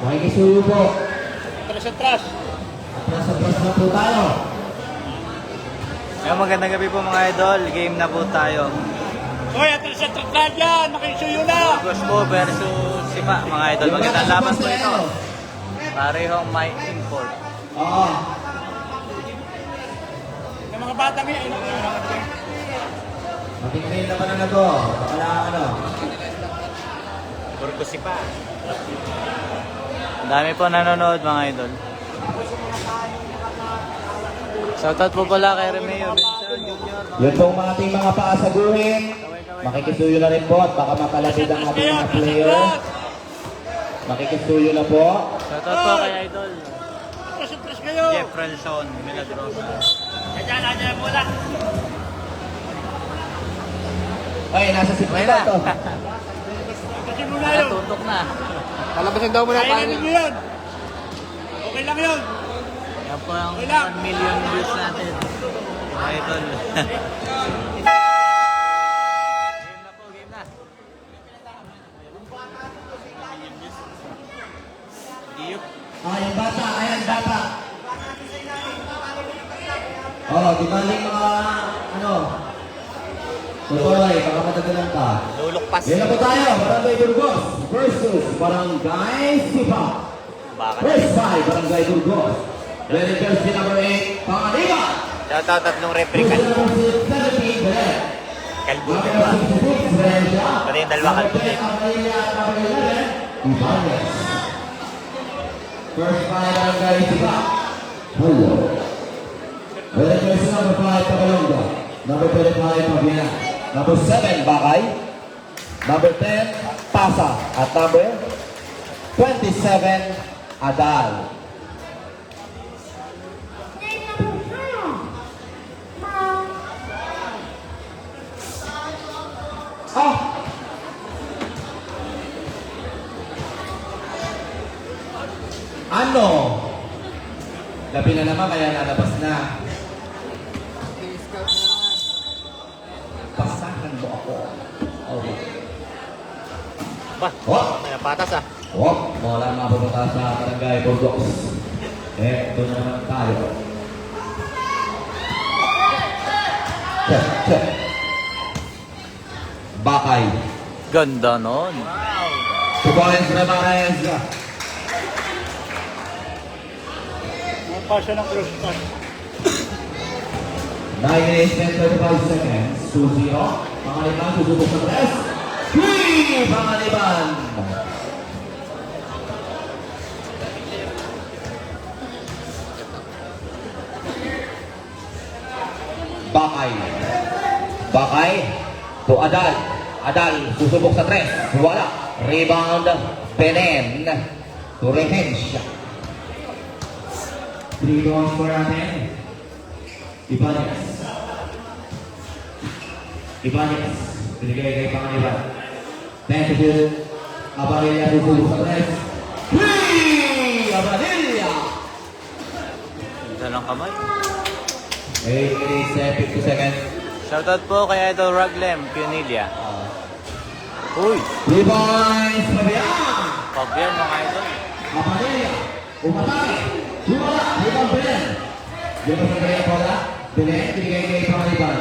Makikisuyo po. Atras. Atras na po tayo. Yung magandang gabi po mga idol, game na po tayo. Hoy, atras na dyan! Makisuyo na! Burgos po versus Sipa mga idol. Magandang laban po ito. Parehong may import. Oo. Yung mga batang yan. Matingin naman na to. Wala ano. Burgos Sipa. Ang dami po nanonood mga idol. Shoutout po pala kay Remeo Benson Jr. Yun pong ating mga paasaguhin. Makikisuyo na rin po at baka mapalapit ang ating mga player. Makikisuyo na po. Shoutout po kay idol Atras kayo! Jeff Relson Milagrosa. Ayan mo lang. Ay, nasa sip Okay na na. to. Kasi muna yun. Natutok na. Palabasin daw muna Kaya tayo. nyo yun. Okay lang yun. Yan po ang Okay lang. 1 million views natin. Mga idol. Game na po, game na. Diyup. Yung bata, ayan bata. Di baling mga, tuloy, baka matagalan ka. Lulukpas. Yan na po tayo, Barangay Burgos versus Barangay Sipa. Baka na. First fight, Barangay Burgos. Ready jersey number 8, Pangaliba. Shoutout tatlong referee kan. Number 17, Belen. Kalbutin Number ba? 66, Valencia. Pati yung dalawa kalbutin. Number 11, Ibanez. First fight, Barangay Sipa. Hello. Ready jersey number 5, Tagalonga. Number 25, Pagina. Number 7, Bakay. Number 10, Pasa. At number 27, Adal. Ano? Gabi na naman kaya lalabas na. Pasahan mo ako. Okay. Ba? Oh! May patas ah. Oh! Wala na pupunta sa Barangay Burgos. Ito na naman tayo. Check. Bakay. Ganda nun. Tubayan sa Barangay. Ang pasya ng cross pass. 9 minutes and 35 seconds. 2-0. Pangaliban, susubok sa press. 3! Pangaliban. Bakay to Adal. Adal, susubok sa tres. Wala. Rebound, Benen to Revenge. 3 points for natin. Ibanez. Binigay kay Pangaliban. Tentative. Abarilla susubok sa tres. 3! Abarilla! Ganda ng kamay. 8 minutes and 50 seconds. Shoutout po kay Idol Raglem Punilia. Uy! 3 points, Fabian! Pag yan mga idol. Amarilla, umatake, wala, ibang Belen. Yung pa sa kanya bola, Belen, binigay kay Pangaliban.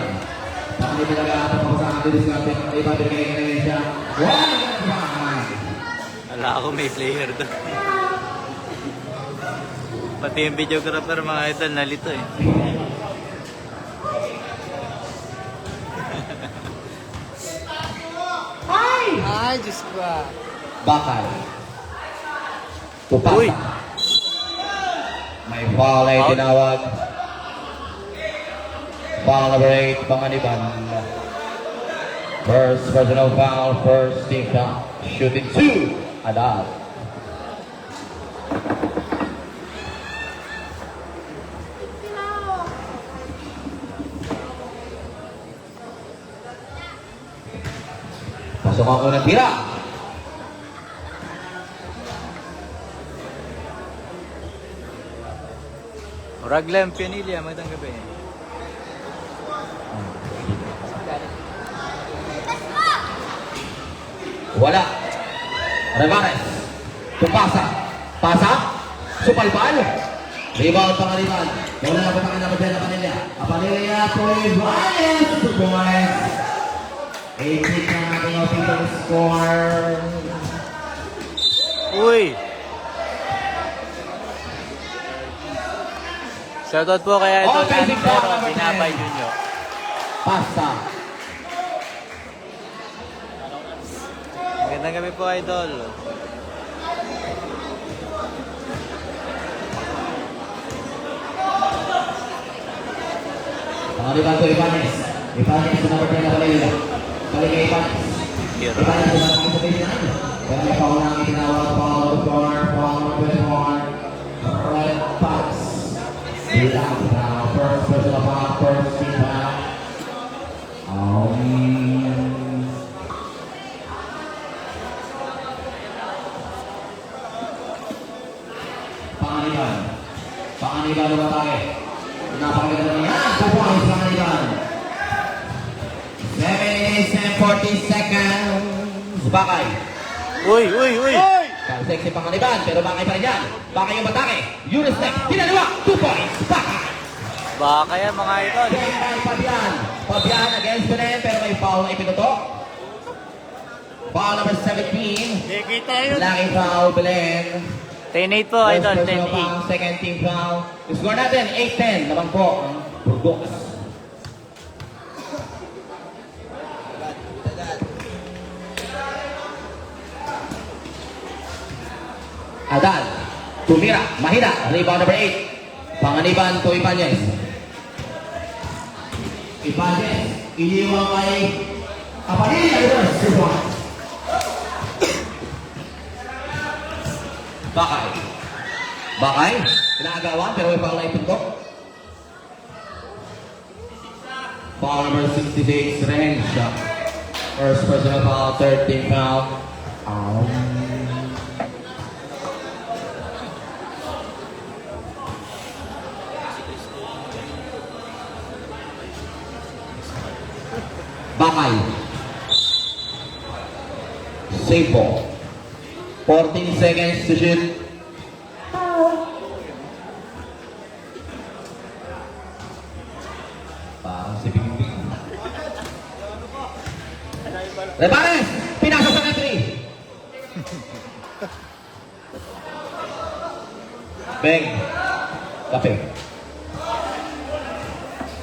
Pangaliban nag-aapap ako sa akin, diskarte, Pangaliban, binigay kay na siya. Wala! Wala ako may player doon. Pati yung videographer mga idol nalito eh. Ay, Diyos ko ah. Bakal. Tupasa. Uy. May foul ay tinawag. Foul number 8, Pangaliban. First personal foul, first team foul. Shooting 2, Adal. Pasok ang unang tira. Raglem Punilia, magandang gabi. Wala. Revares. Tumpasa. Pasa. Supalpal. Rebound Pangaliban. Wala na po Pangaliban dyan na Panilla. Panilla po is Ryan. 2 points. 8-6 na natin yung official score. Uy! Shoutout po kaya ito Offensive foul pero number 10. Tinapay Junior. Pasa. Magandang gabi po, Idol. Pangaliban ko Ibanez. Ibanez sa number 10 na Panilla. Balik kay Ibanez. Hero. Ibanez sa number 10 na Panilla. Pero may foul na ang itinawag. Foul of corner. Foul number 24. Red pass. Ilang now. First personal foul. First team foul. Pangaliban. Pangaliban na batake. Napakaganda niya. Kupuan sa Pangaliban. 7 minutes and 40 seconds. Bakay. Uy, uy, uy! Sexy Pangaliban, pero Bakay pa rin yan. Bakay yung batake. Unisec. Tinaliwa. 2 points. Bakay. Baka yan mga Idol. Fabian. Fabian against Belen, pero may foul na ipinutok. Foul number 17. Kikita yun. Laki foul, Belen. 10-8 po, Idol. First personal 10-8. foul, second team foul. Score natin, 8-10. Naman po ang Burgos. Adal. Tumira. Mahina. Rebound number 8. Panganiban to Ibanez. Ibanez. Iniwan kay Kapanilla. Reverse. Bakay. Bakay. Pinagawan pero may foul na ipuntok. Foul number 66. Range. First personal foul. Third team foul. Bakay. Save ball. 14 seconds to shoot. Parang si Bingbing. Rebanes! Pinasa sa referee. Beng. Kape.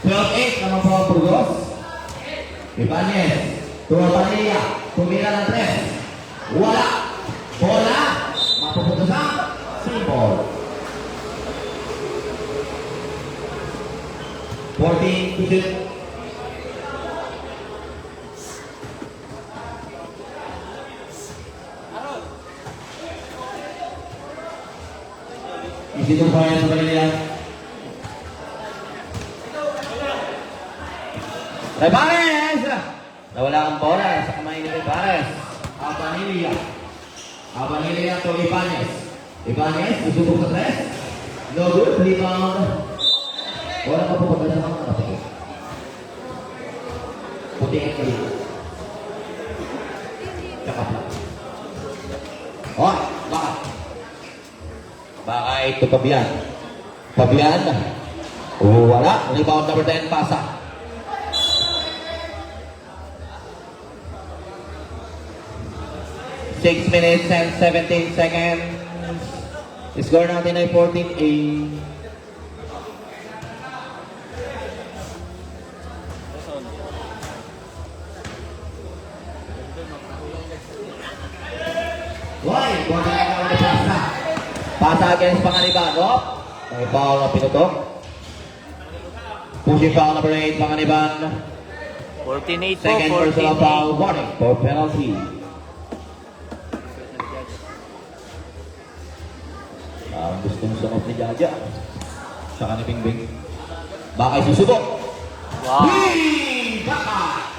12-8 naman po ang Burgos. Ibanez. Tua Panilla. Tumira ng 3. Wala. Bola. Mapupunta sa Seaball. 14 to shoot. Isitong pa yan sa Panilla. Rebanes! Nawala ang bola sa kamay ni Rebanes. Abanilla. Abanilla to Ibanez. Ibanez, susubok sa 3. No good, rebound. Wala pa po pagkasa mga kapatid. Puti ang kalit. Tsaka pala. Oh, baka. Baka ito Fabian. Fabian. Wala. Rebound number 10, pasa. Six minutes and 17 seconds. Score natin ay 14-8. Why? Kung na ang pasa. Pasa against Panganiban. Oh, may foul na pinutok. Pushing foul number 8, Panganiban. 14-8 po, Second personal foul, 14-8. warning for penalty. Parang gustong sunod ni Jaja. Saka ni Bingbing. Bakay susubok. Wow. Whee! Baka!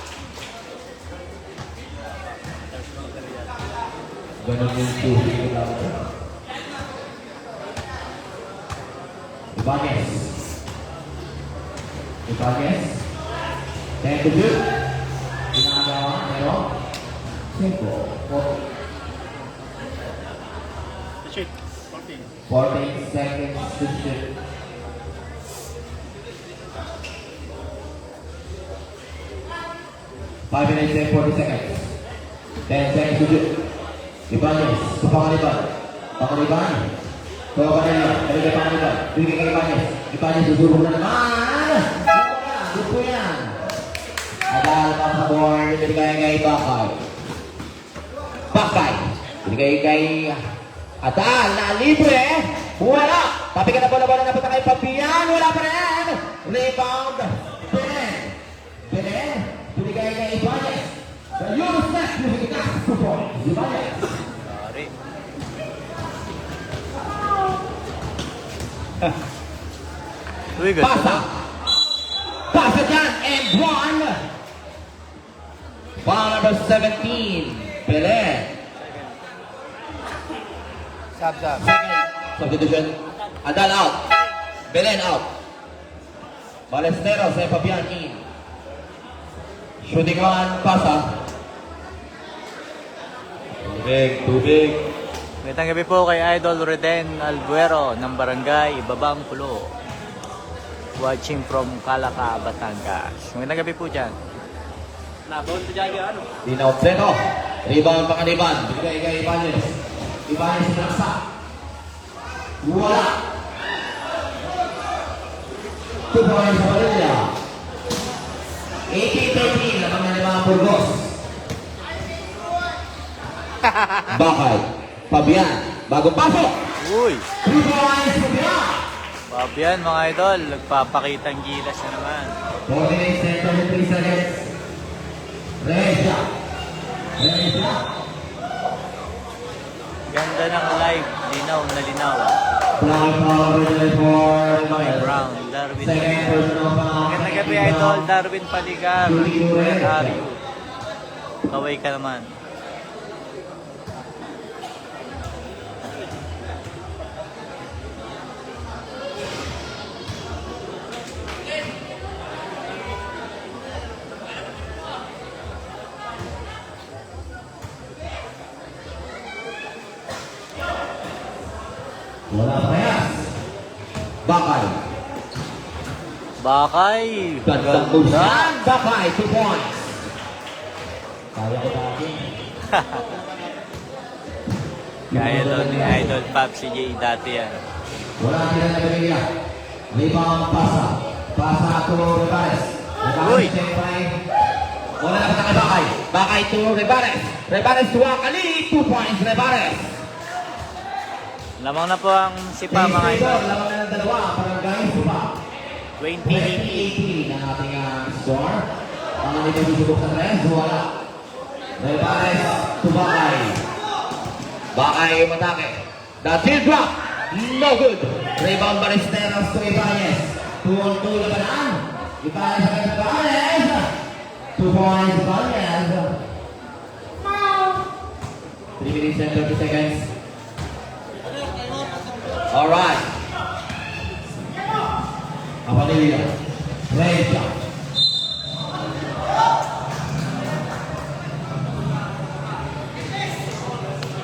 Ganun yung suhi nila. Ibanez. Ibanez. 10 to shoot. Ginagawa, pero 5. Shoot. 14 seconds to shoot. 5 minutes and 40 seconds. 10 seconds to shoot. Ibanez, sa Pangaliban. Pangaliban. Kuha ka na yun. Balik kay Pangaliban. Bigay kay Ibanez. Ibanez, susurong na naman. Good po yan. Adal pa sa board. Binigay kay Bakay. Bakay. Binigay kay Adal na libre. Wala. Tapi ka na bola-bola na punta kay Papian. Wala pa rin. Rebound. Benen. Benen. Binigay kay Ibanez. The Unisnet. Binigay ka. Ibanez. Sorry. Uy, ganda Pasa. na. Pasa dyan. And one. Foul number 17. Belen. Sab. Substitution. Adal out. Belen out. Balesteros and Fabian in. Shooting on Pasa. Tubig. Magandang gabi po kay Idol Reden Albuero ng Barangay Ibabang Pulo. Watching from Calaca, Batangas. Magandang gabi po dyan. Dinaw Pleno. Rebound Pangaliban. Bigay kay Ibanez. Ibanez sinaksa. Wala. 2 points sa Manila. 18-13. Lamang na limang Burgos. Bakay. Fabian. Bagong pasok. Uy! 3 points Fabian. Fabian mga idol, nagpapakitang gilas na naman. 48 and 33 seconds. Reza. Ganda ng live, linaw na linaw. Black power for Mike Brown, Darwin second Paligar. personal foul. Magandang gabi idol, Darwin Paligar. Where are you? Kaway ka naman. Wala parehas. Bakay. Bakay! Gandang bulsan. Bakay, 2 points. Kaya ko dati. Kaya doon ni Idol Pop si J dati yan. Wala sila na bigyan. Rebound pasa. Pasa to Rebares. Uy! Wala na kay Bakay. Bakay to Rebares. Rebares to Akali. 2 points Rebares. Lamang na po ang sipa mga idol. Lamang na ng dalawa. Barangay Supa. 2018. 2018 ang ating score. Ang nito susubok sa tres. Wala. Rebares to Bakay. Bakay umatake. The tear drop. No good. Rebound Balesteros to Ibanez. 2-on-2 labanan. Ibanez sa Ibanez. 2 points Ibanez. 3 minutes and 30 seconds. Alright. Apanilya. Reza.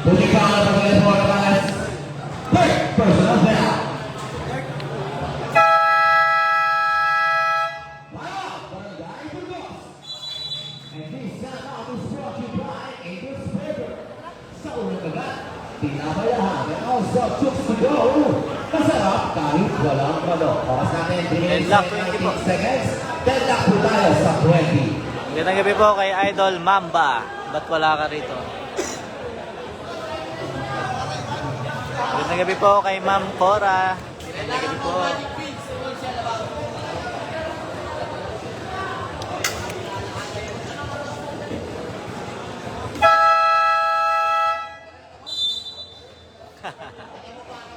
Puting pangalan sa mga mga kapalas. First personal foul. Wow! Barangay Burgos. And this time is brought to you by Angel's Paper. Sa unang kagat, pinabayahan and also chooks to go. Masarap kahit walang manok. Oras natin, 3 minutes Deadlock, and 20 po. 19 seconds. Deadlock po tayo sa 20. Magandang gabi po kay Idol Mamba. Ba't wala ka rito? Magandang gabi po kay Ma'am Cora. Magandang gabi po.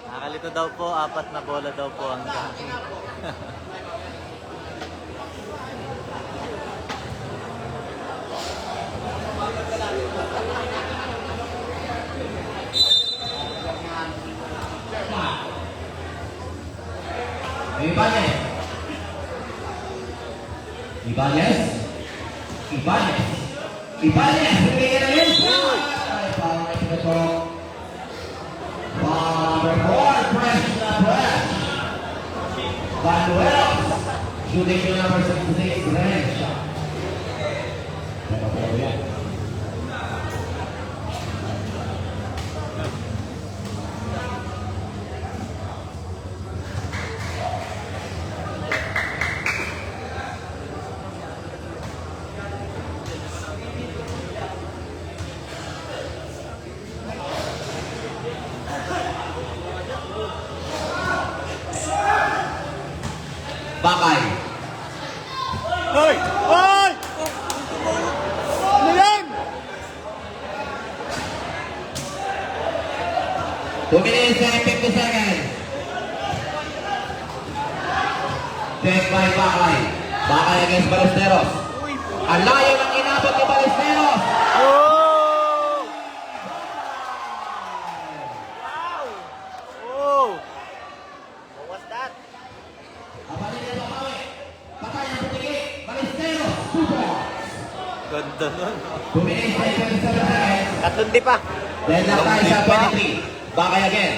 Nakakalito daw po, 4 na bola daw po ang gamit. Ibanez. Ibanez. Ibanez. Ibanez. Bigyan na yun. Ay, parang ito. Parang number 4, press na press. Banuelos. Shooting to number 66, Renz. Bakay. Hoy! Hoy! Ano yan? 2 minutes and 50 seconds. Check by Bakay. Bakay against Ballesteros. Ang layo ng inabot ni Ballesteros. Oh! Oh! What's that? Abalin niya Bakay. Bakay ang putigil. Ballesteros. Super. Ganda nun. 2 minutes and 27 seconds. Katundi pa. Then na tayo sa 23. Bakay again.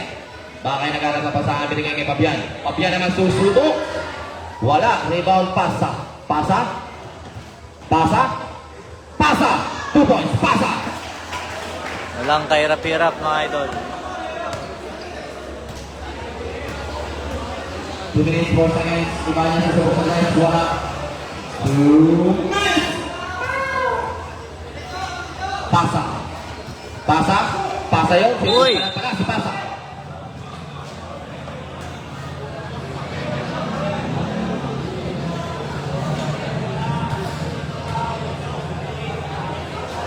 Bakay nagkaroon sa pasangan binigay kay Pabian. Pabian naman susubo. Wala. Rebound pasa. Pasa. Pasa. Pasa. 2 points. Pasa. Walang kahirap-hirap mga idol. 2 minutes 4 seconds. Iba niya sa subok sa line. Wala. 2 minutes. Pasa. Pasa. Pasa yun. Uy. Pala si Pasa.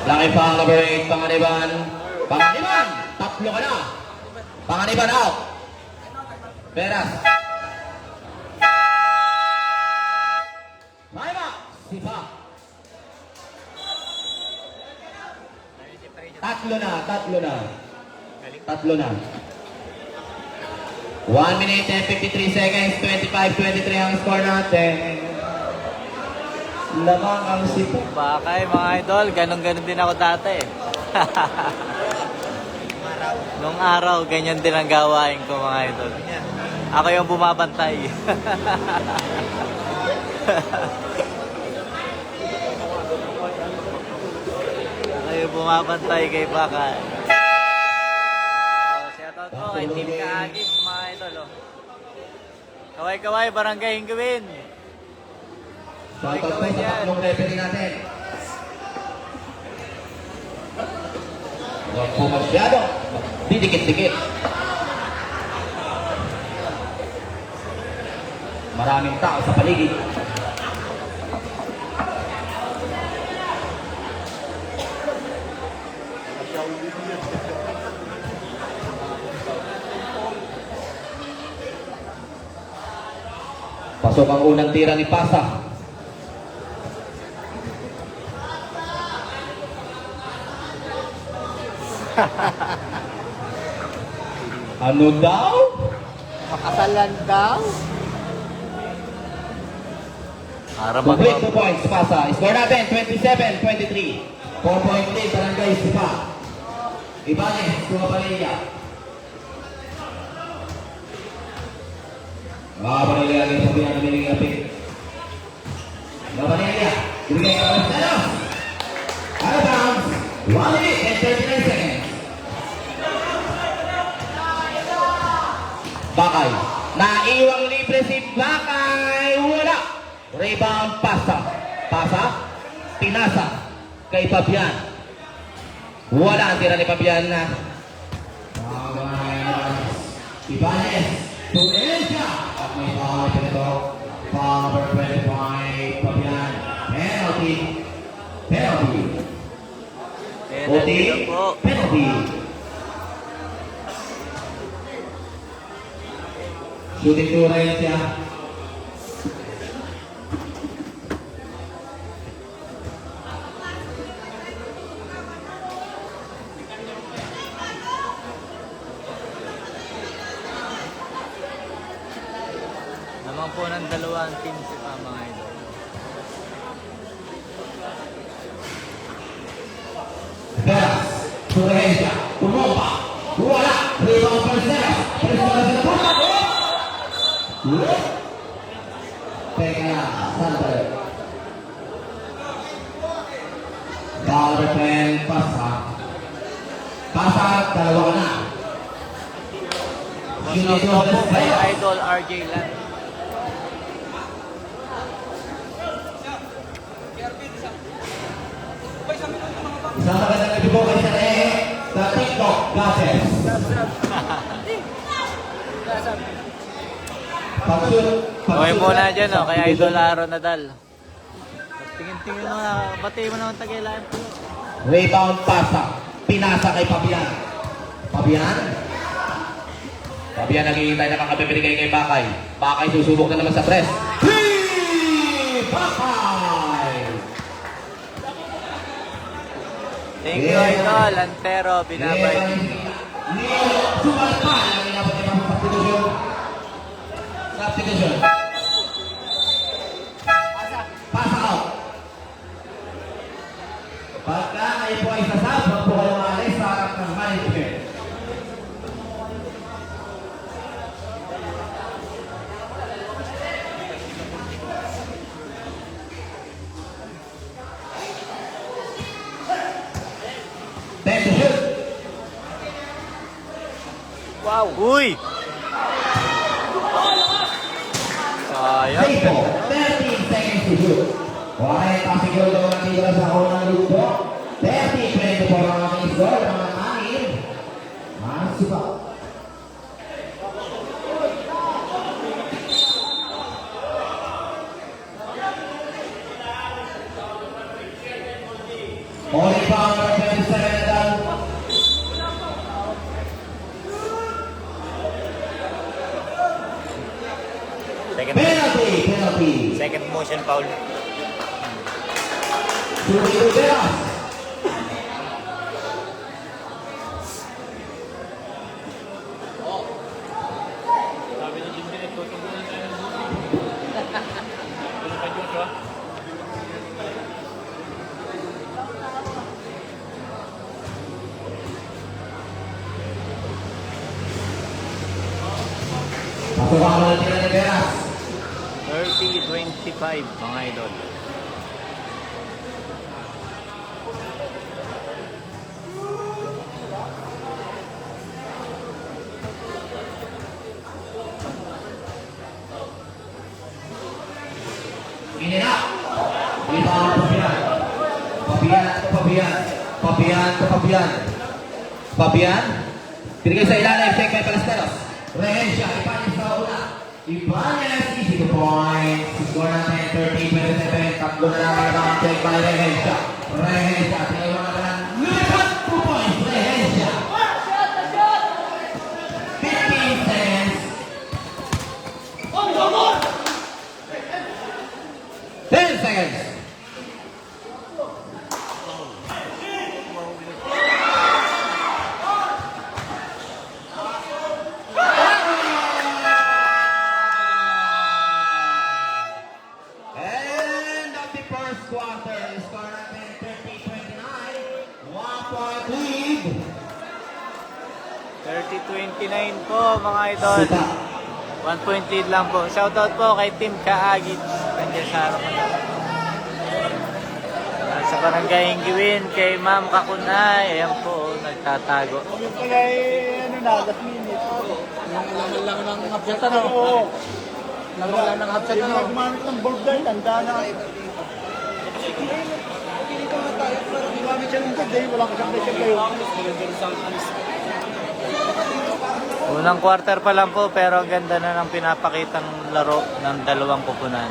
Laki pa ang number 8, Panganiban. Panganiban! Tatlo ka na. Panganiban out. Peras. Maima. Sipa. Tatlo na. Tatlo na. 1 minute and 53 seconds. 25-23 ang score natin. Lamang ang sipa. Bakay mga idol, ganon-ganon din ako dati. Nung araw, ganyan din ang gawain ko mga idol. Ako yung bumabantay. Ako yung bumabantay kay Bakay. Oh, shoutout po kay Team Kaagis mga idol. Oh. Kaway-kaway, barangay Hingawin. Shoutout po sa tatlong referee natin. Huwag po masyado. Didikit-dikit. Maraming tao sa paligid. Pasok ang unang tira ni Pasa. Ano daw? Makasalan daw. Para Complete 2 points, Pasa. Score natin, 27-23. 4 point lead, Barangay Sipa. Ibanez, Sumapalia. Papalia lagi sa pinang namiling lapit. Papalia, binigay ka pa sa out of bounds, 1 minute and 39 seconds. Bakay. Naiwang libre si Bakay. Wala. Rebound Pasa. Pasa. Pinasa. Kay Pabian. Wala ang tira ni Pabian na. Ibanez. Tuelja. At may power pa nito. Power 25. Pabian. Penalty. Penalty. Penalty na po. Penalty. Shooting to right siya. Naman po ng dalawang team si mga idol. Peras. To right siya. Tumompa. Wala. Rebound Ballesteros. Teka, Sander. Galvin pasa. Pasa, dalawa ka na. Ito po kay Idol RJ Lan. Isang magandang gabi po kay Sir Ehe sa TikTok Gadgets. Pag-shoot. Okay muna dyan, oh, kay Idol Aaron Nadal. Tingin-tingin mo na, bati mo naman Tagilan. Rebound pasa. Pinasa kay Pabian. Pabian. Pabian naghihintay na kakabibigay kay Bakay. Bakay susubok na naman sa press. Bakay! Thank you, Idol. Antero, binabay. Leo Subalpan ang inabot niya sa substitution. Substitution. Pasa out. Pagka kayo po ay sasab, huwag po kayo maalis sa harap ng management. Time to shoot. Wow! Uy! Sayang. Seipo, 13 seconds to shoot. Why pasigol daw ang tira sa unang lupo? 30-24 ang aking score, mga anin. Masupa. Only power 27 na dal. Penalty. Second motion foul. Shooting to Veras. Pasukan mo na tira ni Veras. 30-25, mga idol. Inina. Rebound Pabian. Pabian to Pabian. Pabian to Pabian. Pabian. Binigay sa ilalim, check by Palesteros. Rehencia, Ibanez sa una. Ibanez, easy to point. Score natin, 30-27. Tatlo na lang ang check by Rehencia. Rehencia, tinaiwan na lang. Lumipat, 2 points, Rehencia. 15 seconds. 10 seconds. End of the first quarter. Score natin 30-29. 1 point lead. 30-29 po, mga idol. Sita. 1 point lead lang po. Shoutout po kay Team Kaagit. Nandiyan sa harapan natin. At sa barangay Hingiwin, kay Ma'am Kakunay. Ayan po, nagtatago. Yung pala ano na, last minute. Yung lang ng hapsat ano? Oo. Lang ng hapsat Yung ano? nagmamit ng bulb dahil, tanda na. Gumamit siya ng bulb dahil walang kasama siya kayo. Unang quarter pa lang po, pero ang ganda na ng pinapakitang laro ng dalawang kupunan.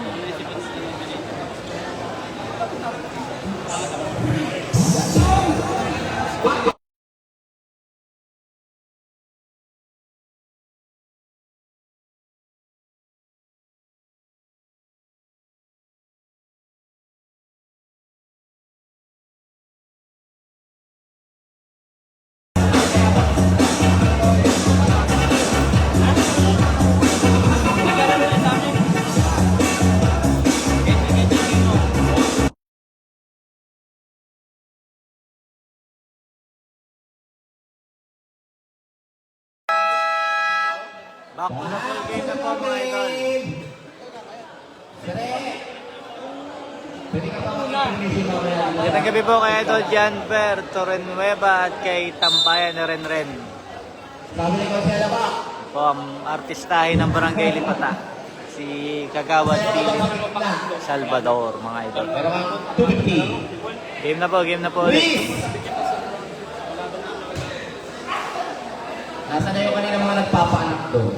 Back to the full game na po mga idol. Sere. Pwede ka pa mag-information mamaya. Magandang gabi po kay Idol Janver Torrenueva at kay Tambayan na Renren. Sabi ni Consela ba? Po ang artistahin ng Barangay Lipata. Si Kagawad Philip Salvador mga idol. Pero ang 250. Game na po ulit. Luis! Nasaan na yung kanina mga nagpapaanak doon?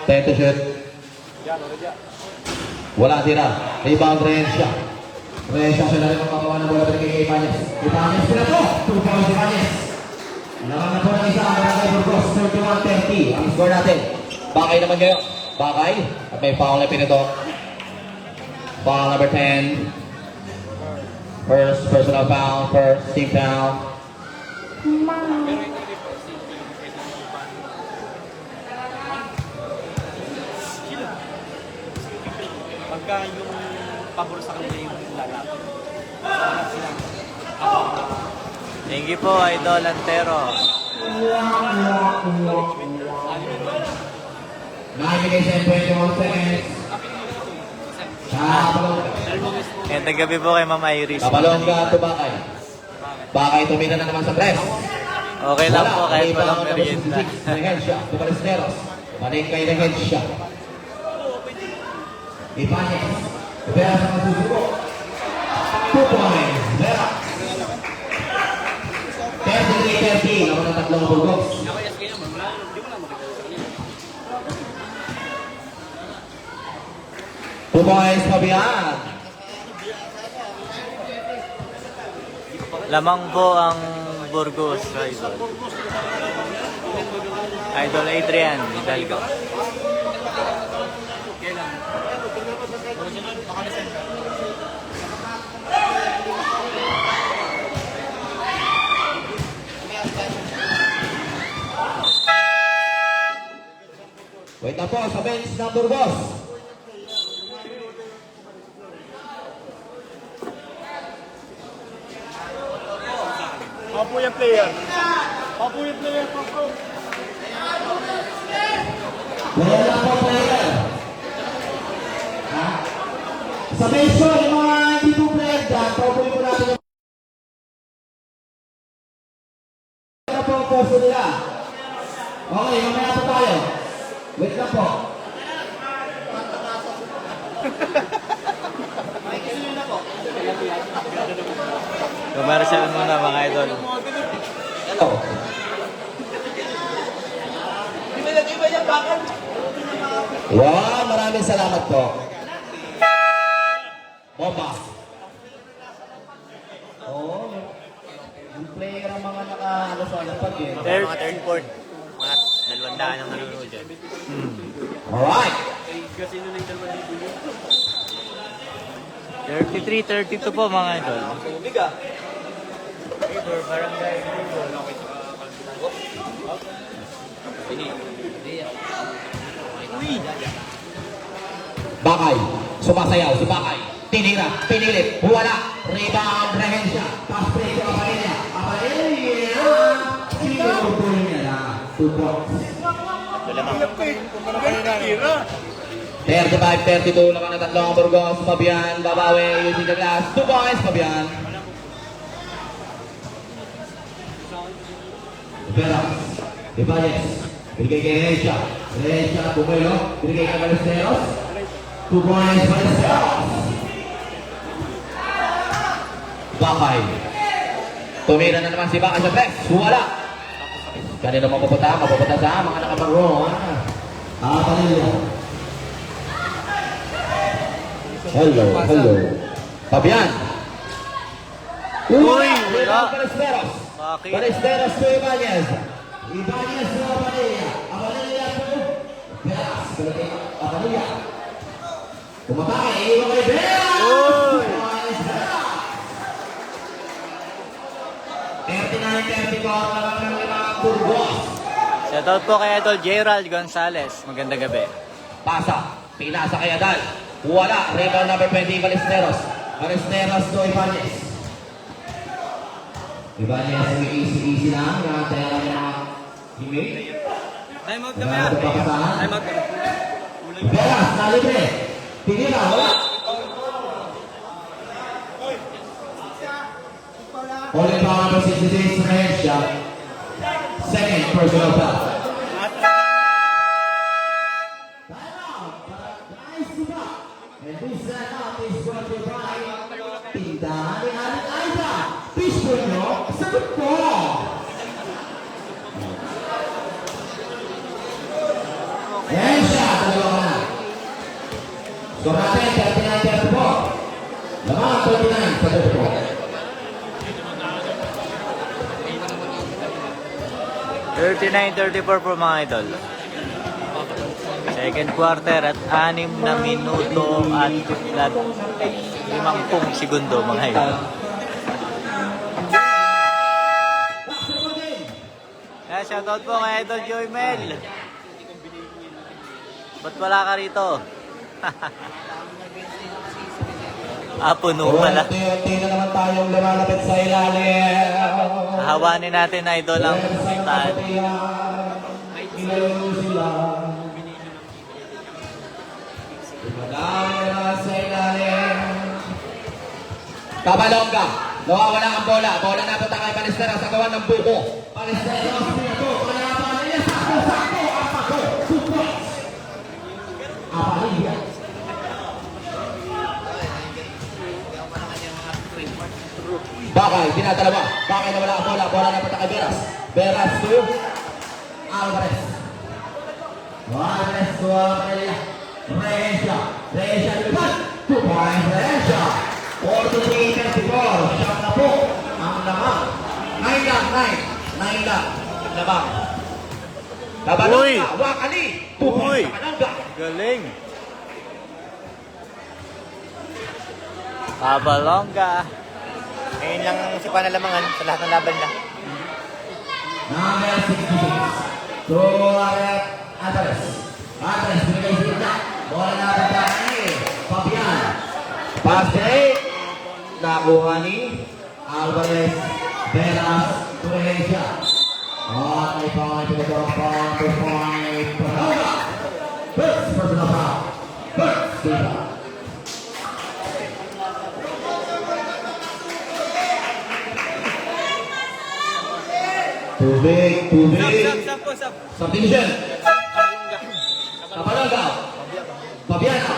Time to shoot. Wala tira. Rebound Rencia. Rencia siya na rin magpapagawa ng bola balik kay Ibanez. Ibanez sila to. 2 points Ibanez. Naman na po ng isa ang Barangay Burgos. 31-30. Ang score natin. Bakay naman kayo. Bakay. At may foul na pinito. Foul number 10. First personal foul. First team foul. Pagka yung pabor sa kanila yung lalaki. Thank you po Idol Antero. Nakibigay siya 21 seconds. Kapalong. Magandang gabi po kay Ma'am Iris. Kapalong ka to Bakay. Bakay tumira na naman sa press. Okay lang po kahit walang Rebound, merienda. number 66, Regencia, to Ballesteros. Balik kay Regencia. Ibanez. Vera sa masusuko. 2 points. Vera. 33-30. Naman ang tatlong Burgos. 2 points, Fabian. Lamang po ang Burgos Idol. Idol Adrian Hidalgo. Wait na po sa bench ng Burgos. Papo yung player. Papo yung player. Papo. Wala na po player. Ha? Sa bench po, yung mga hindi po player dyan, paupuin po natin yung na po ang posto nila. Okay, mamaya po tayo. Wait na po. Commercial muna mga idol. Hello. Wow, maraming salamat po. Bomba. Oo. Yung player ang mga naka-ano sa pag Mga third court. Mga 200 ang nanonood dyan. Alright. 33-32 po mga idol. Barangay. Bakay. Sumasayaw si Bakay. Tinira, pinilit, wala. Rebound, Regencia. Pass play to Aparilla. Aparilla. Sinutuloy niya na. 2 points. 35-32 naman ang tatlong Burgos. Fabian, babawi, using the glass. 2 points, Fabian. Vera, Ibanez. Binigay kay Regencia. Regencia, Bumelo. Binigay kay Ballesteros. 2 points, Ballesteros. Bakay. Tumira na naman si Bakay sa press. Wala. Kanina mapupunta sa mga nakapag-roll. Aparilla. Hello. Fabian. Uy, wala. Ballesteros. Bakit? Ballesteros to Ibanez. Ibanez to Aparilla. Aparilla to Veras. Aparilla. Kumatake. Iwan kay Veras. Uy! 39-34 na lang ng limang Burgos. Shoutout po kay Idol Gerald Gonzalez. Magandang gabi. Pasa. Pinasa kay Adal. Wala. Rebound number 20, Ballesteros. Ballesteros to Ibanez. Ibanez, easy lang. Nakataya lang yung mga teammate. Time out kami yan. Time out kami. Velas, nalibre. Pinila, wala. Only power number 66, Mahersha. Second personal foul. Nice block. And this setup is brought to you by Tindahan ni Aling Aida. Fishbowl nyo, sagot ko. Ayan siya, dalawa ka na. Score natin, 39-34. Lamang 39 sa 34. 39-34 po mga idol. Second quarter at 6 na minuto at 50 segundo mga idol. Yeah, shoutout po kay Idol Joy Mel. Ba't wala ka rito? Puno pala. Unti-unti na naman tayong lumalapit sa ilalim. Hahawanin natin na idol ang tan. Ilayo sila. Madami na sa ilalim. Kabalongga. Nawawala ang bola. Bola na punta kay Palestera sa gawa ng buko. Palestera sa pinato. Kaya pa niya sakto. Apako. Suplex. Apaliya. Bakay, tinatalawa. Bakay na wala ang bola. Bola na punta kay Veras. Veras to Alvarez. Alvarez to Rehencia. Rehencia lipat. 2 points Rehencia. 43-34. Siyam na po ang lamang. 9 lang. Lamang. Uy! Kabalongga. Wakali. 2 Uy! points. Kabalongga. Galing! Kabalongga. Ngayon lang si panalamangan sa lahat ng laban na. Number 66. To Alvarez. Alvarez binigay si Ita. Bola na punta kay Fabian. Pass to 8. Nakuha ni Alvarez. Velas to Rehencia. At may pangay pinagawa pa ang performance. Pahalga. First personal foul. First Steve. Tubig. Stop po. Subdivision. Kapalongga. Fabiana.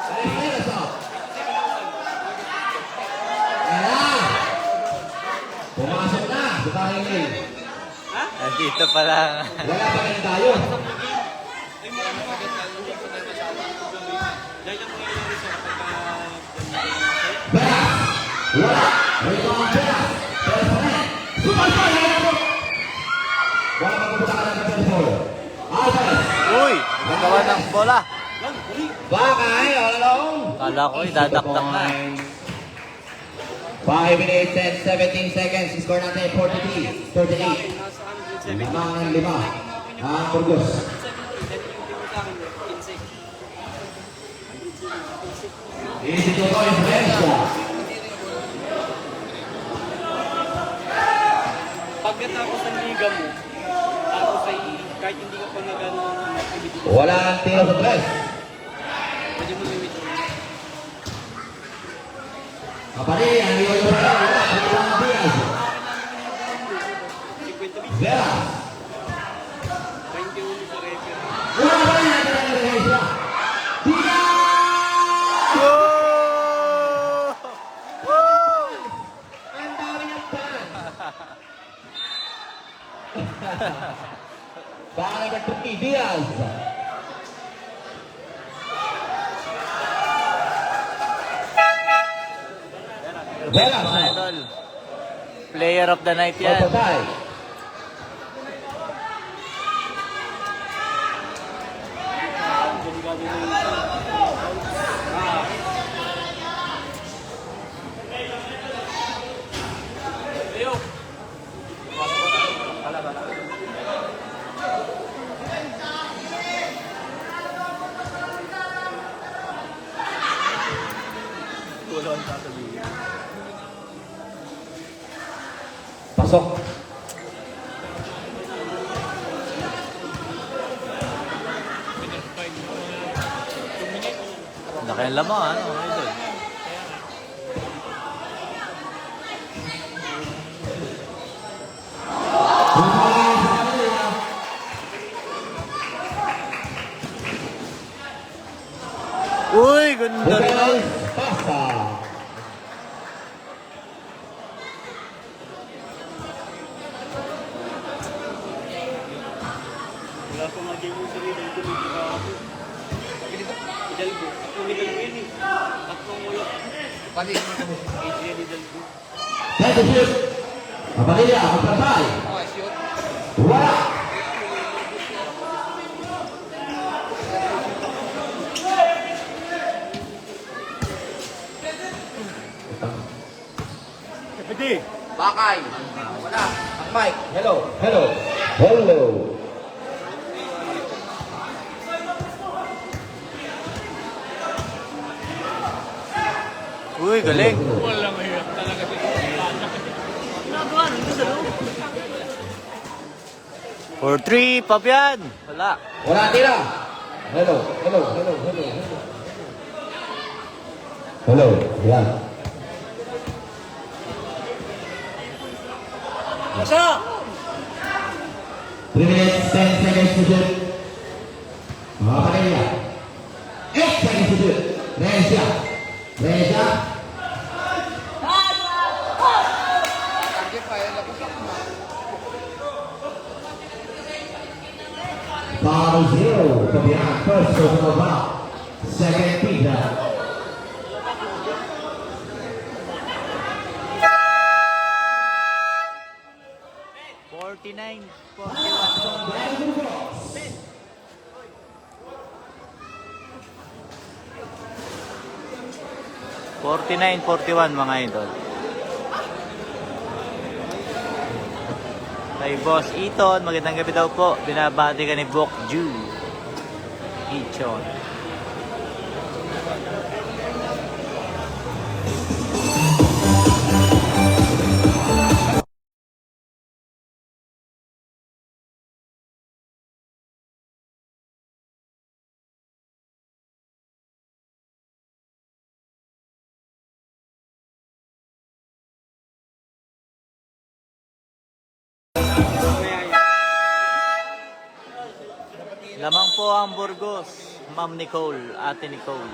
Alexander out. Ayan. Pumasok na sa tahimik. Nandito pa lang. Wala pa rin tayo. Beras. Wala. Rebound Beras. Beras pa rin. Superstar. Wala magpupunta ka ng Superstar. Alvarez. Uy! Nagawa ng bola. Bakay. All alone. Kala ko idadakdak na. 5 minutes and 17 seconds. Score natin 43, 38. Lamang ng 5. Ang Burgos. Easy to go in Valencia. Pag natapos ang liga mo, tapos ay kahit hindi ka pa nagano activity, Wala ang tiro sa tres. pwede mo limit. Kapari, ang iyo pa rin. Wala. Ang Diaz. 50 Vera. 21 sa referee. Wala pa rin natin ang Valencia. Diaz! Ang dami niyang pan. Baka nagtuki, Diaz. Velas. Mga idol. Player of the night yan. Patay. Yan lamang, ano, idol. Uy, ganda rin. Defense, pasa. Wala ko mag-game sa rin. Ito may iba ako. Hidalgo. Ako Hidalgo yun eh. Tatlong ulo. Adrian Hidalgo. Set to shoot. Kapanilya, magpantay. Wala. Pwede. Bakay. Wala. Ang mic. Hello. Hello. Hello. Uy, galing. Wala mahirap talaga. Ginagawa nandun sa loob. For 3, Pabian. Wala. Wala tira. Hello. Hello. Hello. Hello. Hello. Hello. Yan. Masa! 3 minutes, 10 seconds to shoot. Mga Kapanilya. 8 seconds to shoot. Resia. Resia. Foul 0. Kabihan. First personal foul. Second pizza. $49, $41. 49-41 mga idol. Kay Boss Eton, magandang gabi daw po. Binabati ka ni Bok Ju. Eton. Lamang po ang Burgos, Ma'am Nicole, Ate Nicole.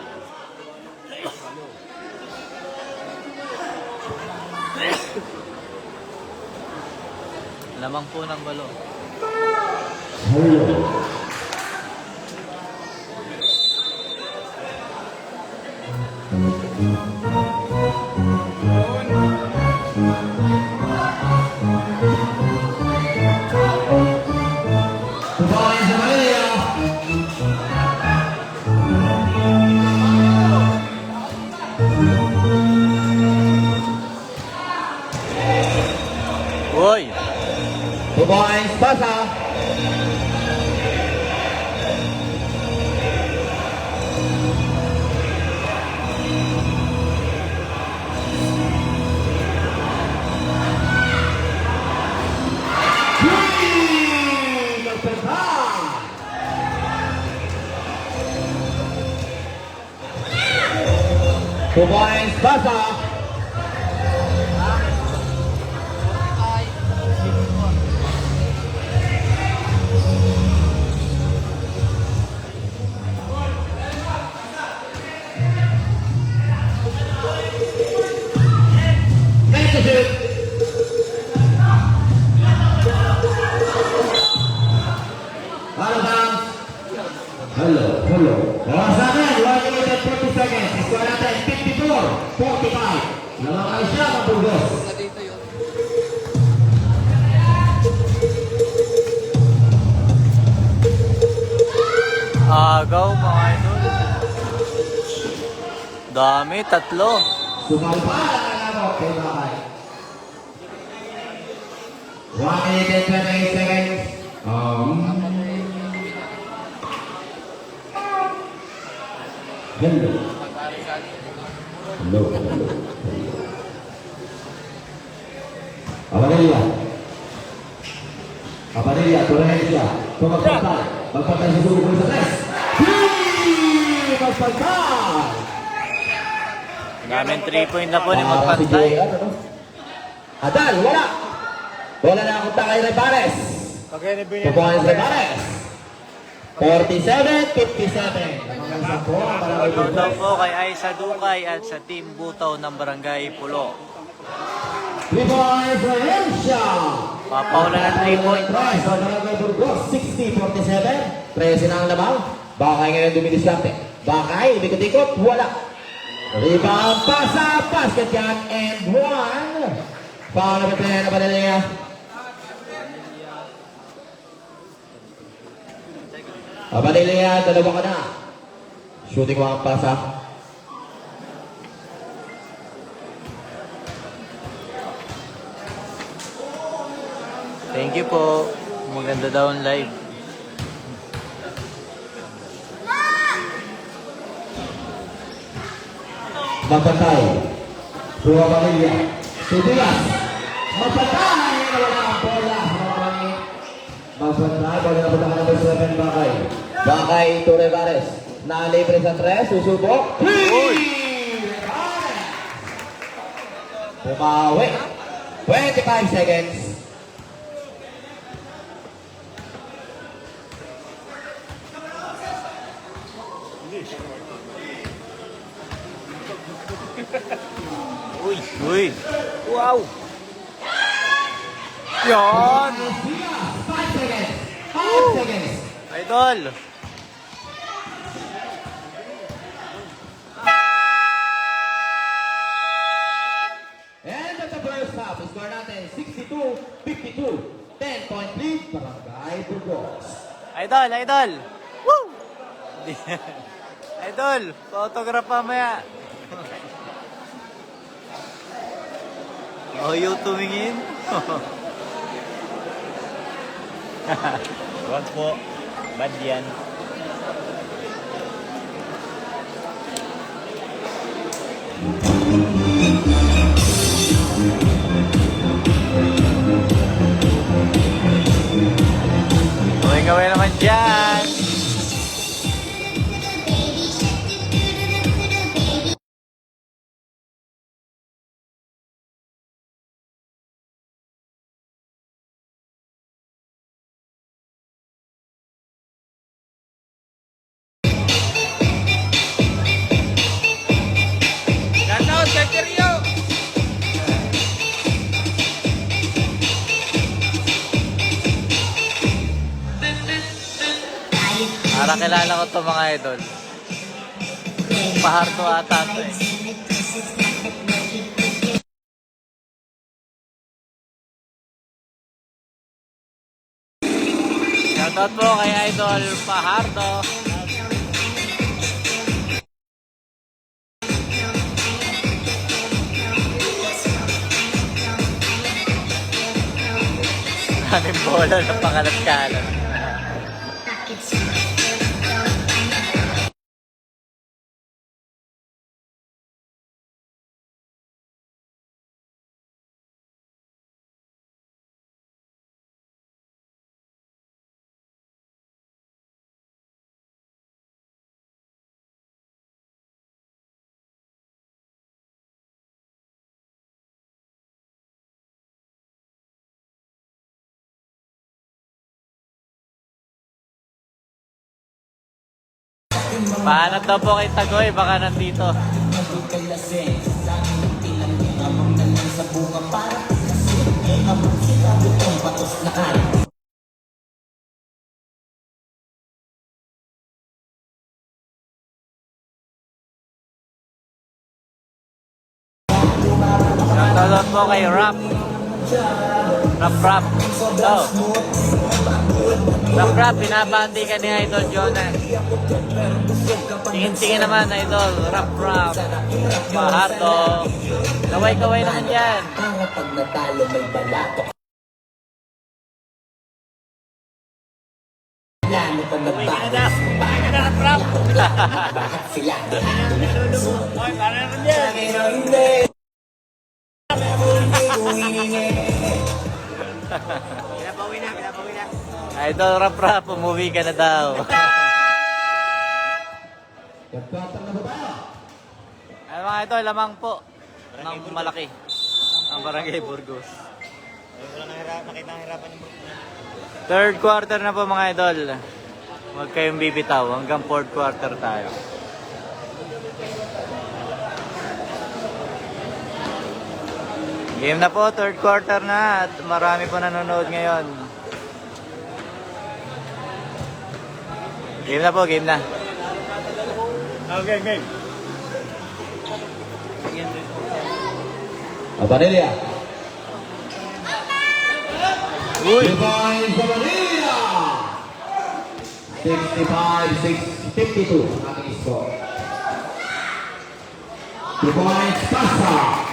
Lamang po ng balo. Hello. Tupakan sa Manila. Uy! 2 points, pasa. Two points, pasa. Next to shoot. Out of bounds. Hello, hello. Oras natin, 1 minute and 40 seconds. Score natin, 54-45. Lamang siya, mga Burgos. Agaw mga idol. Dami, 3. Sumalpa ang ano, kay Bakay. 1 minute and 28 seconds. Hello. Hello, hello. Kapanilya. Kapanilya, tulahin siya. Kung magpantay. Magpantay sa suko sa test. Magpantay! Daming 3 point na po ni Si Magpantay. Joey, ano? Adal, wala. Bola na ako kay Rebares. Tubuhan si Rebares. 47-57. Hanggang 10 para kay Shoutout daw Rebares. po kay Aisa Dukay at sa Team Butaw ng Barangay Pulo. 3 points for Hensha. Papaula ng 3 point. Tres, sa Barangay Burgos, 60-47. 13 na ang lamang. Bakay ngayon dumidiskarte. Bakay, ikot-ikot, wala. Rebound, pasa, basket yan, and 1. Foul na pagpilin na Padilla. Padilla, dalawa ka na. Shooting mo ang pasa. Thank you po. Maganda daw ang live. Magpatay. Pura Padilla. Tubias. Magpatay. Wala ang bola. Magpatay. Bola na punta ka number 7, Bakay. Bakay to Rebares. Nalibre sa 3. Susubok. Uy! Pumawi. 25 seconds. Uy! Uy! Wow! Yan! 5 seconds. 5 seconds. Idol! And at the first half, score natin 62-52. 10-point lead. Barangay Burgos. Idol! Idol! Woo! Idol! Pa-autograph mamaya. Oh, yung tumingin. Wag po. Bad yan. Gawin naman dyan. Shoutout sa Stereo. Parang kilala ko to mga idol. Paharto ata to eh. Shoutout po kay Idol Paharto. Kaming bola na pangalat-kalat. Pahanap daw po kay Tagoy, baka nandito. Shoutout po kay Rap. Rap. Rap, binabandi ka ni Idol Jonas. Tingin-tingin naman, Idol. Rap. Pahato. Kaway-kaway naman yan. Pag natalo may balato. Plano pa magbago. Rap. Bakit sila? Oy, para naman yan. Hindi. Pinapawi na. Idol Rap, umuwi ka na daw. Nagtatang na ba tayo? Ano mga ito, lamang po ng malaki. Ang Barangay Burgos. Wala nakita ang hirapan yung Burgos. Third quarter na po mga idol. Huwag kayong bibitaw. Hanggang fourth quarter tayo. Game na po, third quarter na at marami po nanonood ngayon. Game na po, game na. Okay, game. Abanilla. Uy! 2 points Abanilla. 65-52 ang ating score. 2 points Pasa.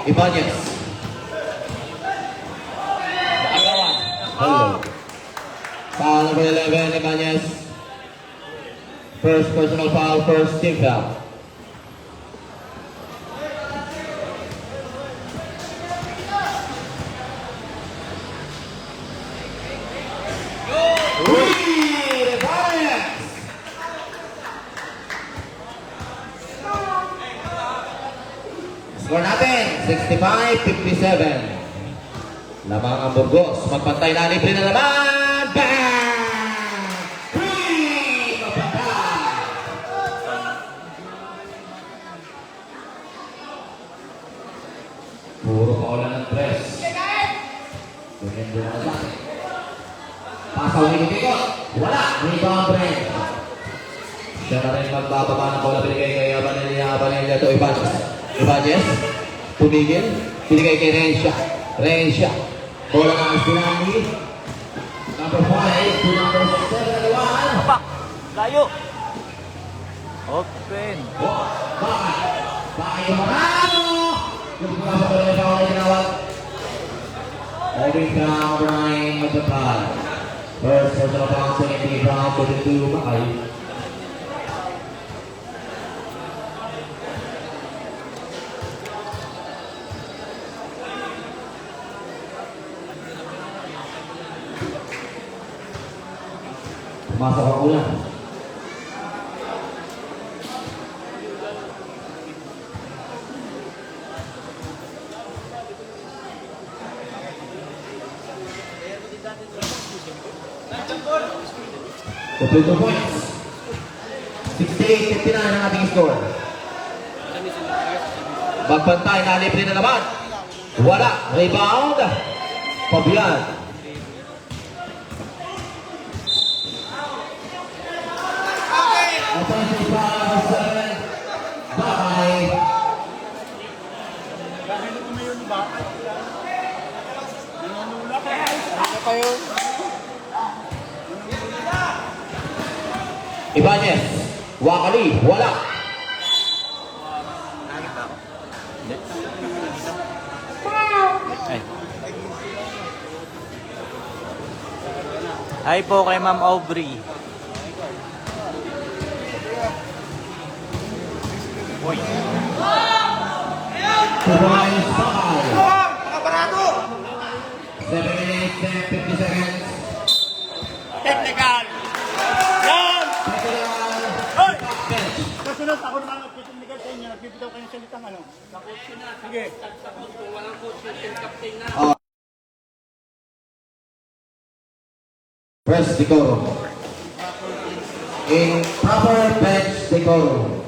Ibanez. Agawan. Hello. Foul number 11, Ibanez. First personal foul, first team foul. Ibanez. Score natin, 65-57. Lamang ang Burgos. Magpantay na libre na naman. Bang! Three! Magpantay! Puro paulan ng tres. Depende na lang. Pasaw ni Kikot. Wala. Rebound Brent. Siya na rin magbababa ng bola. Binigay kay Abanilla to Ibanez. Ibanez. Tumigil. Binigay kay Rensha. Rensha. Bola ng Sinani. Number 5 to number 7. Pak! Layo! Open! Bakit? Bakit yung marano? Yung mga sa pala yung ay tinawag. Moving down number 9 magpapal. First personal foul sa Andy Brown. 22 Makay. Pumasok ang ulan. Complete 2 points. 68-59 ang ating score. Magbantay na libre na naman. Wala. Rebound. Pabian. Offensive foul, 7. Bye. Ibanez. Wakali. Wala. Ay. Hi po kay Ma'am Aubrey. Uy. 2 points. Bye. 7 minutes and 50 seconds. Technical! Yan! Technical. Hoy! Bench. Kasunod, ako naman nagtitinigal sa inyo. Nagbibitaw kayo ng salitang ano. Sige. Press decorum. In proper bench decorum.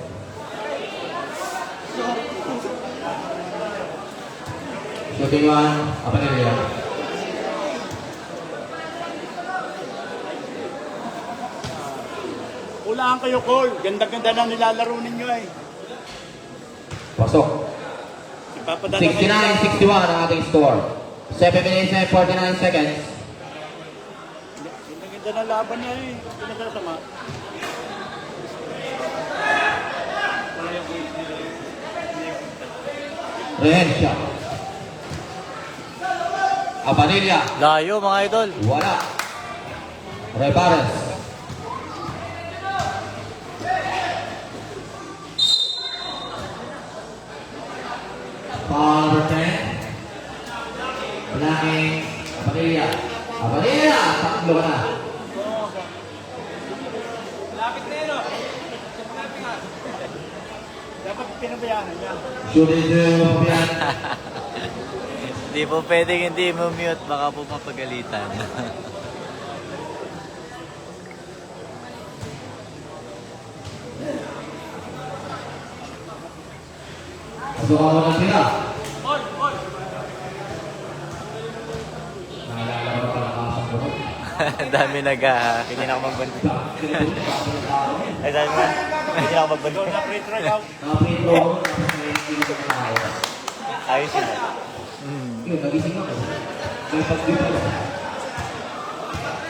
Shooting one, Abanilla. Ulaan kayo, Cole. Ganda-ganda na nilalaro ninyo eh. Pasok. Ipapadala kayo. 69-61 ang ating score. 7 minutes and 49 seconds. Ganda-ganda na laban niya eh. Pinagkasama. Rehensya. Abanilla. Layo mga idol. Wala. Repares. Foul number 10. Black Tatlo ka na. Lapit na yun, oh. Dapat pinabayaan niya. Shooting two, yan. Hindi po pwedeng hindi mo mute, baka po mapagalitan. Pasukan mo ng tira. Naalala mo pala kasang mo. Ang dami Hindi na ako magbantay. Ay, sabi mo, hindi na ako magbantay. Na-free throw daw. Nakapito ako, tapos may hindi ko tayo. Ayos yun. Yun, nagising ako. May pag-dito.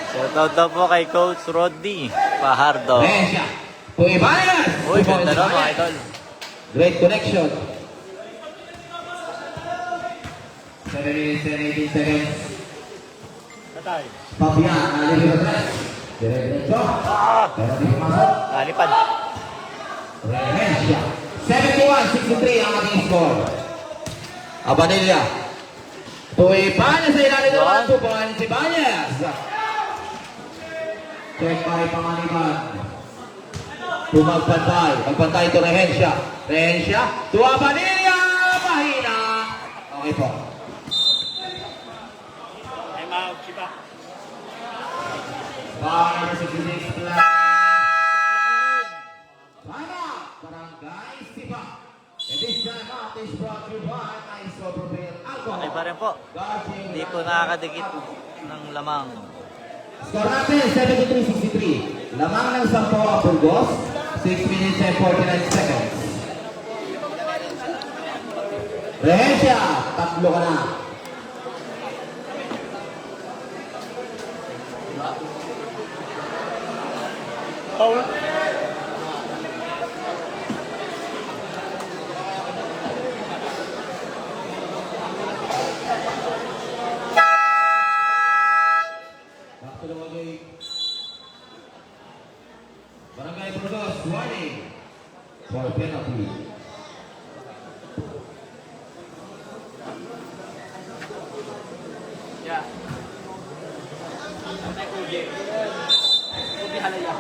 Shoutout daw po kay Coach Rodney Fajardo. Resya. Puibayan! Uy, ganda na mga idol. Great connection. 7 minutes and 18 seconds. Patay. Papian, nalilipad na. Dire-diretso. Pero di pumasok. Nalipad. Resya. 71-63 ang ating score. Abanilla. Puibayan sa ilalim naman. 2 points si Banyas. Check by Pangaliban. Tumagpantay. Magpantay ito Rehensya. Rehensya. Tua Vanilla. Mahina. Okay po. Ay, mahal siya. Bar number 66. Time out. Barangay Sipa. And this time out is brought to you by Isopropyl Alcohol. Okay pa rin po. Hindi po nakakadikit ng lamang. Score natin, 73-63. Lamang ng 10 ang Burgos, 6 minutes and 49 seconds. Rehensya, tatlo ka na. Paul. Back to the one game. Barangay Burgos, warning for penalty. Yeah. Ubi halaya.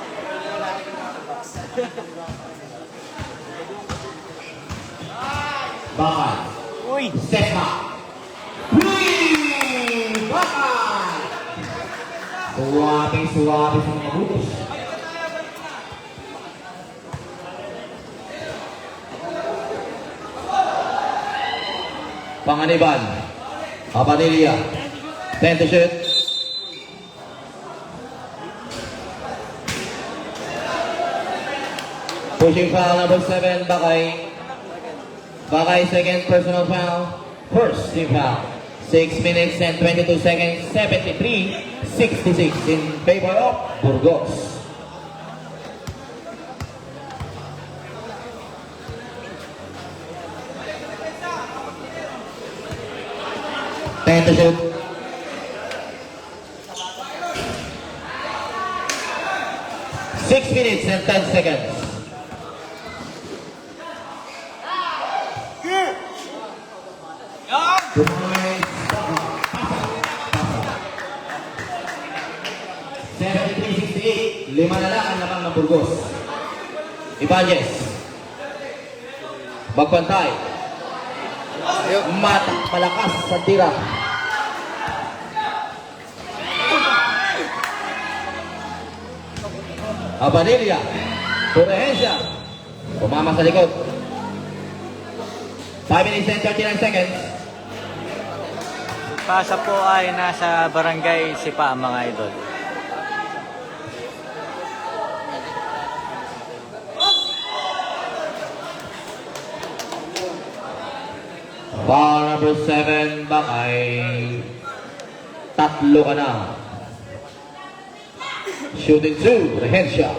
Bakal. Uy! Step back. Bakal! Suwabe sa mga Burgos. Panganiban. Abanilla. 10 to shoot. Pushing foul number 7, Bakay. Bakay second personal foul. First team foul. 6 minutes and 22 seconds. 73-66 in favor of Burgos. Ten to shoot. Six minutes and 10 seconds. Two points. 73-68. Lima na lang ang lamang ng Burgos. Ibanez. Magpantay. Malakas sa tira. Abanilla. Purehensya. Pumama sa likod. 5 minutes and 39 seconds. Pasa po ay nasa barangay Sipa mga idol. Foul number 7, Bakay. Tatlo ka na. Shooting 2, Rehensya.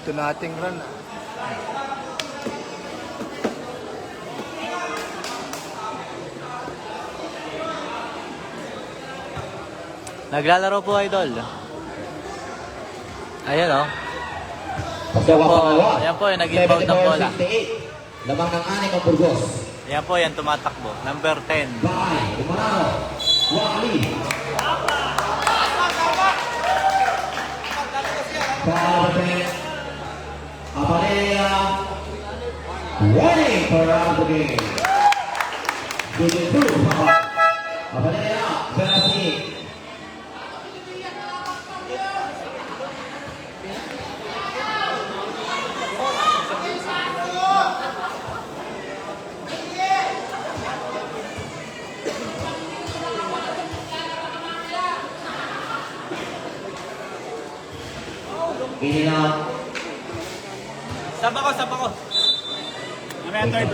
Ito nating run. Naglalaro po idol. Ayan o. Pagkawa po, pangalawa. yan po yung nag-inbound ng bola. 74-68. Lamang ng 6 ang Burgos. Yan po, yan tumatakbo. Number 10. Bakay, Umarano, Wali. Pabate, Abalea, warning for round of the game. Good to do, Abalea, Verasi. Ini na Saba ko. Mamaya third.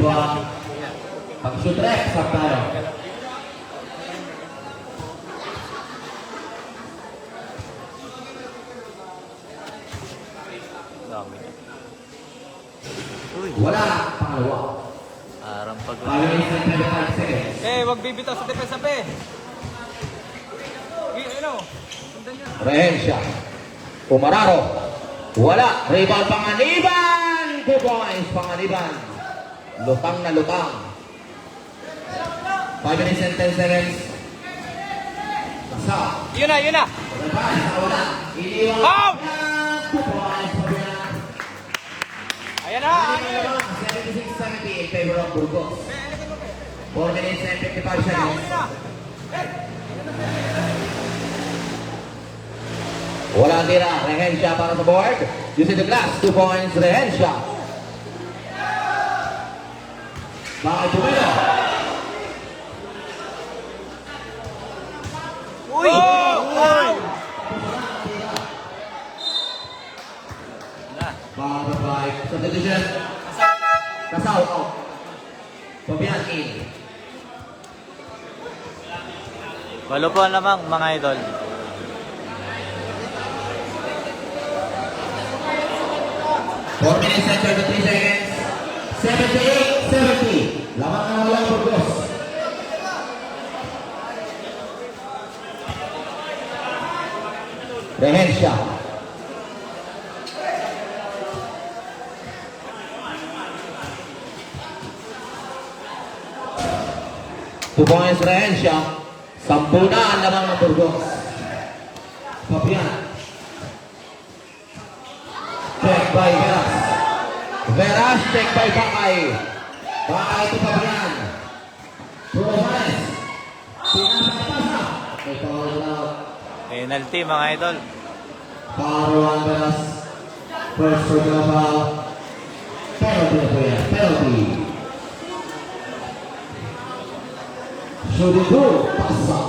pag-shoot rep, sab tayo. Dami. Uy, Wala, pangalawa. parang pag... Tayo is 25 seconds. Wag bibitaw sa depensa pe. Ano? Rehensya. Umararo. Wala. Rebound Panganiban. 2 points Panganiban. Lutang na lutang. 5 minutes and 10 seconds. Nasa. Yun na. Rebound. Wala. Iniwan. Out! 2 points Pabian. Ayan na. 76-70 in favor of Burgos. 4 minutes and 55 seconds. Wala tira, Rehensya para sa board. Using the glass, 2 points, Rehensya. Bakit Jumelo? Uy! Bakit five, substitution. Kasaw, out. Pabian, in. Walo po lamang mga idol. 4 minutes and 33 seconds. 78-70. Laman na walang Burgos. Rehensya. Two points Rehensya. 10 na ang lamang ng Burgos. Pabian. Check by Veras. Veras, check by Bakay. Bakay to Pabian. Provence. Pinapapasa. May foul out. Penalty mga idol. Power one Veras. First for the foul. Penalty na po yan. Penalty. Shooting two. Pasa.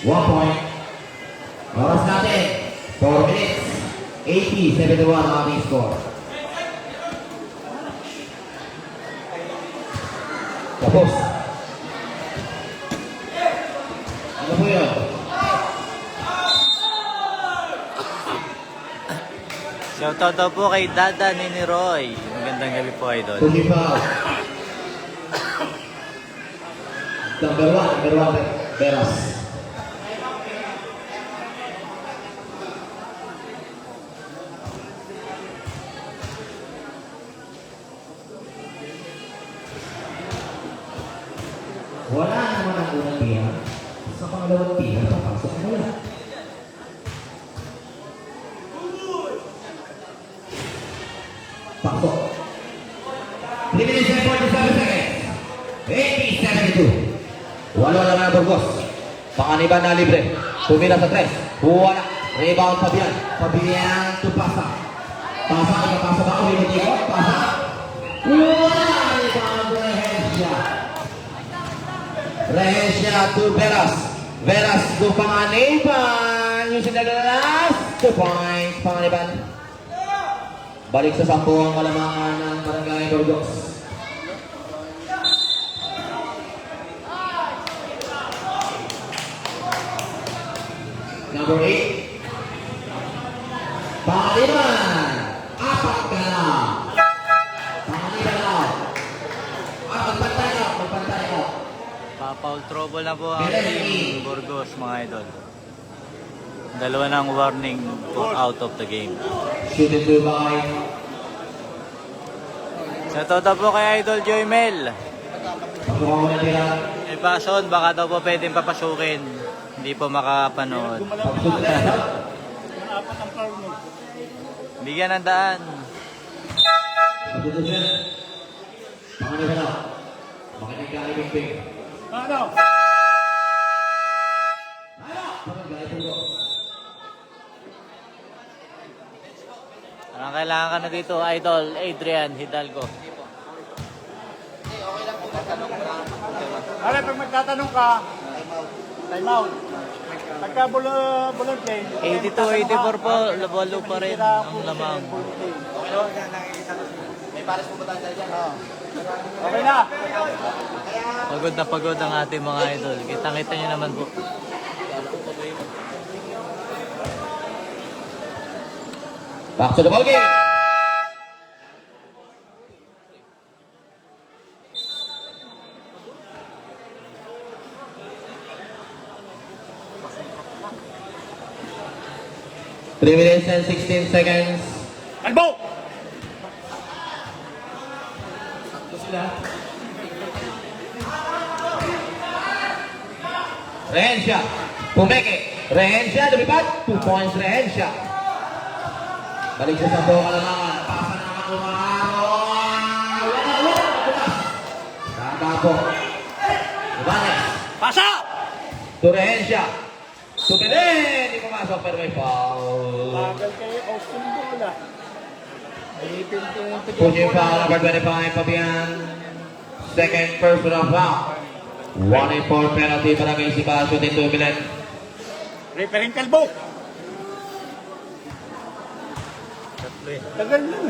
One point. Oras natin. 4 minutes. 80-71 ang ating score. Tapos. Ano po yun? Shoutout daw po kay Dada ni Roy. Magandang gabi po idol. Tumipaw. Number one, Veras. Wala naman ang unang tiya. Sa pangalawang tiya, papasok mo yan. Pasok. 3 minutes and 47 seconds. 80-72. Walo naman ang Burgos. Panganiban na libre. Tumira sa 3. Wala. Rebound Pabian. Pabian to Pasa. Pasa, ikapasa ba? Ulimutikot. Pasa. Wala. Rebound Rehensya. Rehensya to Veras. Veras to Panganiban. Yung sinagalas. 2 points. Panganiban. Balik sa 10 ang kalamangan ng Barangay Burgos. number 8. Pangalima, apat ka na. Pangalima na. Magpantay ka. Pa-foul trouble na po ang team Burgos, mga idol. Dalawa ng warning for out of the game. Shoot it to by. Sa toto po kay Idol Joy Mel. Pagkawa na tira. Ipason, baka daw po pwedeng papasukin. Hindi po makapanood. Pagsuot na. Bigyan ng daan. Pagsuot na. Pangalima na. Makinig ka kay Ping. Ano? Anong kailangan ka na dito, Idol Adrian Hidalgo? Pare, pag magtatanong ka, time out. Pagka bulong play, 82-84 po, labalo pa rin ang lamang. okay na. Pagod ang ating mga idol. Kitang-kita nyo naman po. Back to the ball game. Three minutes and 16 seconds. Kalbo! Rehencia. Pumeke. Rehencia, lumipat. 2 points, Rehencia. Balik siya sa buong kalamangan. Pasa naman umaharon. Wala. Tanda po. Ibanez. Pasa! To Rehencia. To Belen. Hindi pumasok pero may foul. Bagal kayo, Austin Bola. Pushing foul number 25, Fabian. Second personal foul. 1-4 penalty para kay Sebastian dito Belen. Referring Kalbo. Tagal na.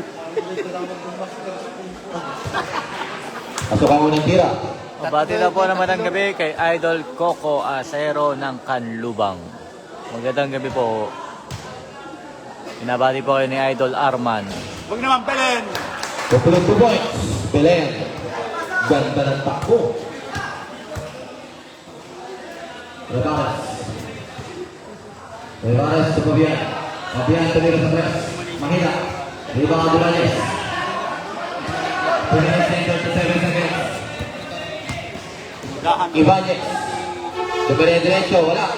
Pasok ang unang tira. Mabati na po naman ang gabi kay Idol Coco Acero ng Canlubang. Magandang gabi po. Pinabati po kayo ni Idol Arman. Huwag naman, Belen. Tutulog 2 points. Belen. Ganda ng takbo. Rebares. Rebares sa Fabian. Fabian tumira sa press. Mahina. Rebound ang Dumanes. 2 minutes and 37 seconds. Ibanez. Tumira diretso. Wala.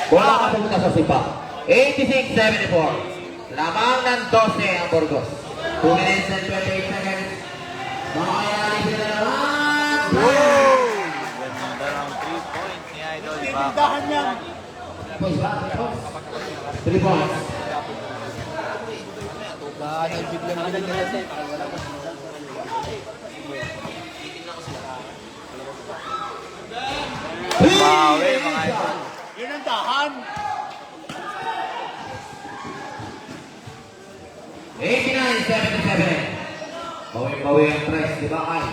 Wala ka pumunta sa sipa. 86-74. Lamang ng 12 ang Burgos. 2 minutes and 28 seconds. Makakayari sila naman. Ganda ng 3 points ni Idol Baco. Tindahan niya. 3 points. Bawi mga idol. Yun ang dahan. 89-77. Bawi-bawi ang press, di ba kay?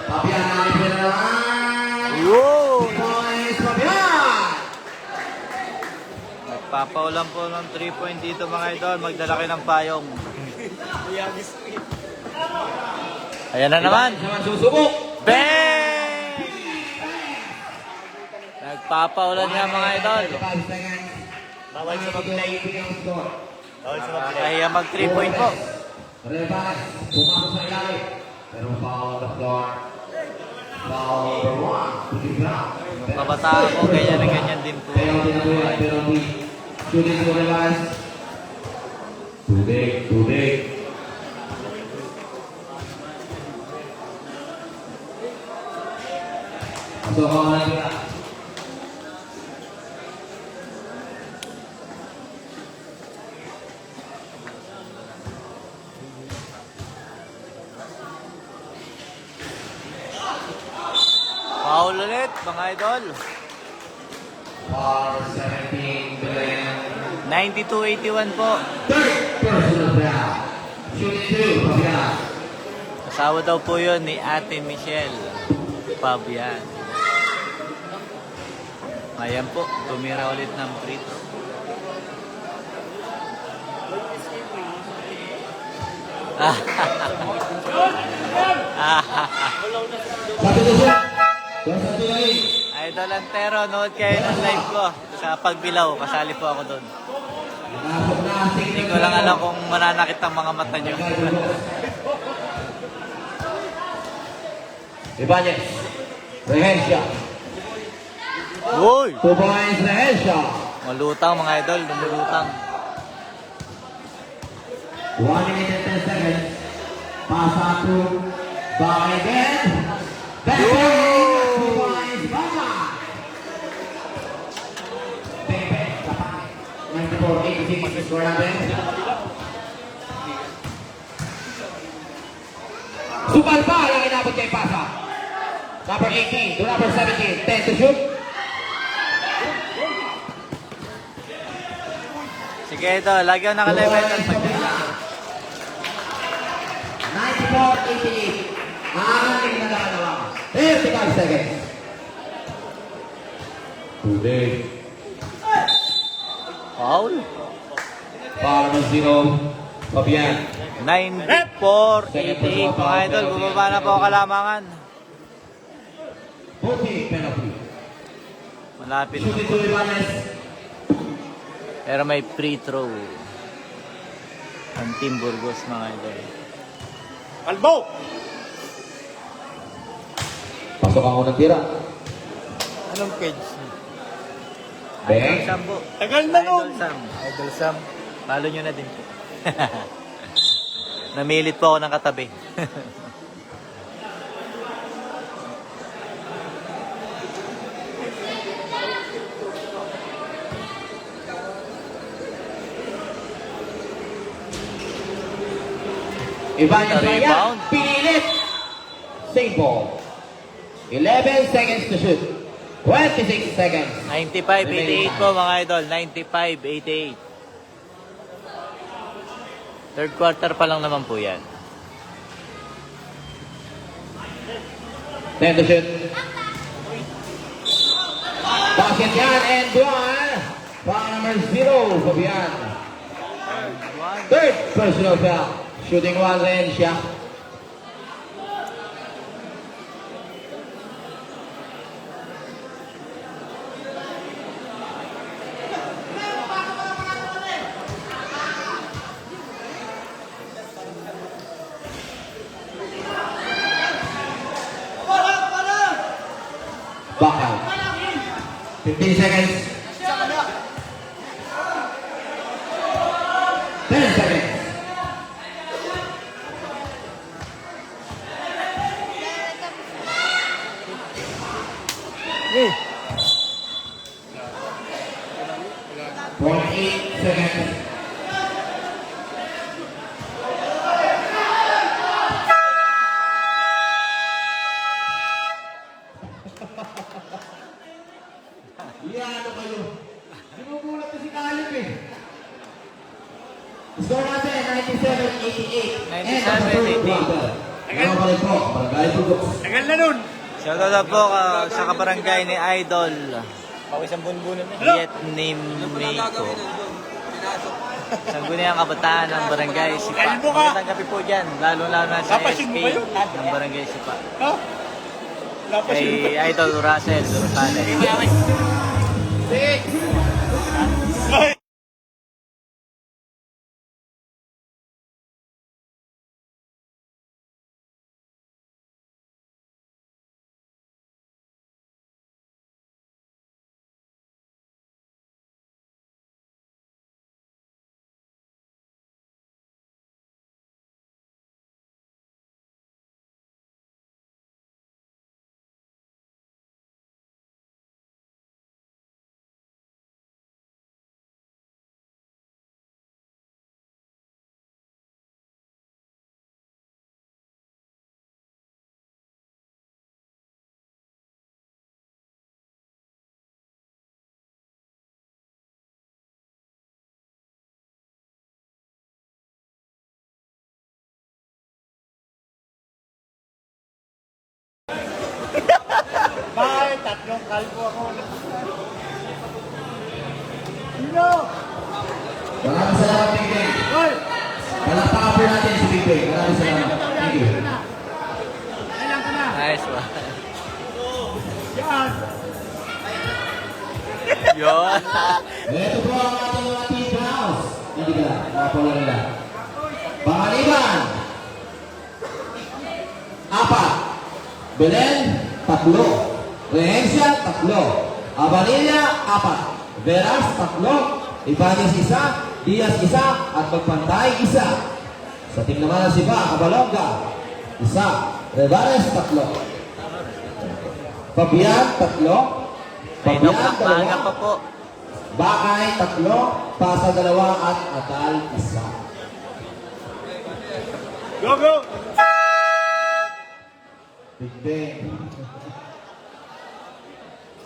Fabian, nakalip na naman. Yun! Points, Fabian! Nagpapaulan po ng 3 point dito mga idol. Magdala kayo ng payong. Ayan na naman. Naman susubok. Bang! Nagpapaulan nga mga idol. 5 seconds. Bawal sa mag-play. Bawal sa mag-play. Kaya mag 3 point po. Revas, pumasok sa ilalim. Pero foul on the floor. Foul number 1. To the ground. Kabataan ko, ganyan na ganyan din po. Penalty na po yan, penalty. Shooting to Revas. Too big. Pasok ang mga nila. Foul ulit mga idol. Par 17, Belen. 92-81 po. Third personal foul. Shooting 2, Fabian. Asawa daw po yun ni Ate Michelle Fabian. Ayan po, tumira ulit ng free throw. Substitution. Johnson Tuloy. Idol Antero, nood kayo ng live ko sa Pagbilaw. Kasali po ako doon. Nakasok na. Hindi ko lang alam kung mananakit ang mga mata nyo. Ibanez. Rehencia. Uy! 2 points, Rehencia. Malutang mga idol, lumulutang. 1 minute and 10 seconds. Pass out to Baka again. Back point. 2 points, Baka. Pepe, Kapag. 94-86 score natin. Supal pa yung inabot kay Pasa. Number 18 to number 17. 10 to shoot. Sige ito, lagi ako nakalive idol. 94-88. Aking nagkakalawa. 35 seconds. Today. Foul. Para ng 0. Fabian. 94-88 mga idol. Bumaba na po ang kalamangan. 40 penalty. Malapit na. Shooting to Ibanez. Pero may free throw. Ang Team Burgos mga idol. Kalbo! Pasok ang unang tira. Anong page? Idol Bang. Sam po. Tagal na nun! Idol Sam. Idol Sam. Follow nyo na din po. Namilit po ako ng katabi. Ibanez Rebound. Ryan. Pinilit. Same ball. 11 seconds to shoot. 26 seconds. 95-88 po mga idol. 95-88. Third quarter pa lang naman po yan. 10 to shoot. Basket yan and one. Foul number 0. Fabian. Third personal foul. Shooting one Rehencia. Baka. 15 seconds. 10 seconds. Point 8 seconds. Iyano kayo. Ginugulat na si Kalip eh. Score natin, 97-88. 97-88. Ano pa rin po, Barangay Tugok. Tagal na nun! Shoutout po sa kabarangay ni Idol. Pawis ang bunbunan na. Vietnamiko. Sangguniang kabataan ng barangay Sipa. Kalbo ka! Magandang gabi po dyan, lalo-lalo na sa Napasin mo SK ba yun? ng barangay Sipa. Ha? Napasin mo Kay Idol Russell Rosales. Ay! Bakit? Tatlong kalbo ako. Maraming salamat, Big Ben. Palakpakan po natin si Big Ben. Maraming salamat. Thank you. Nice one. Yun. Ito po ang ating mga team house. Hindi ka, nakapola nila. Pangaliban. 4. Belen, 3. Rehencia, 3. Abalilla, 4. Veras, 3. Ibanez, 1. Diaz, 1. At Magpantay, 1. Sa team naman ng Siba, Cabalonga, 1. Revares, 3. Fabian, 3. Fabian, 2. Maaga pa po. Bakay, 3. Pasa, 2. At Atal, 1. Go, go! Big Ben.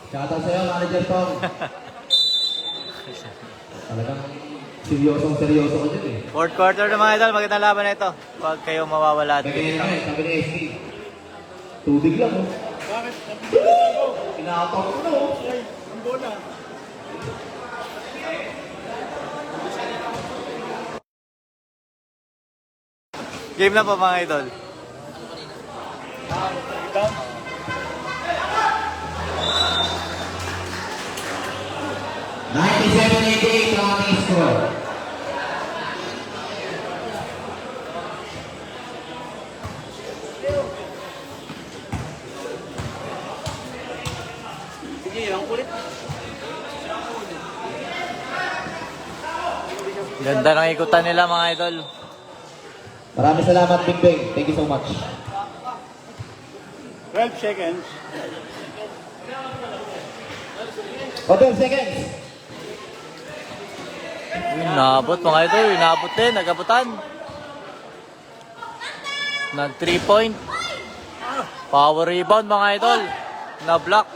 Shoutout sa'yo, Manager Tong. Talagang seryoso ko dyan eh. Fourth quarter na mga idol, magandang laban na ito. Huwag kayo mawawala Sabi dito. ni SB. Tubig lang oh. Bakit? Pinakatok ko na oh. Ang bola. Game na po mga idol. Down. $97-88 ang ating score. Sige, ang kulit. Ganda ng ikutan nila mga idol. Maraming salamat, Big Ben. Thank you so much. 12 seconds. O, 12 seconds. Inabot mga idol, inabot din, nagabutan. Nag 3 point. Power rebound mga idol. Na-block.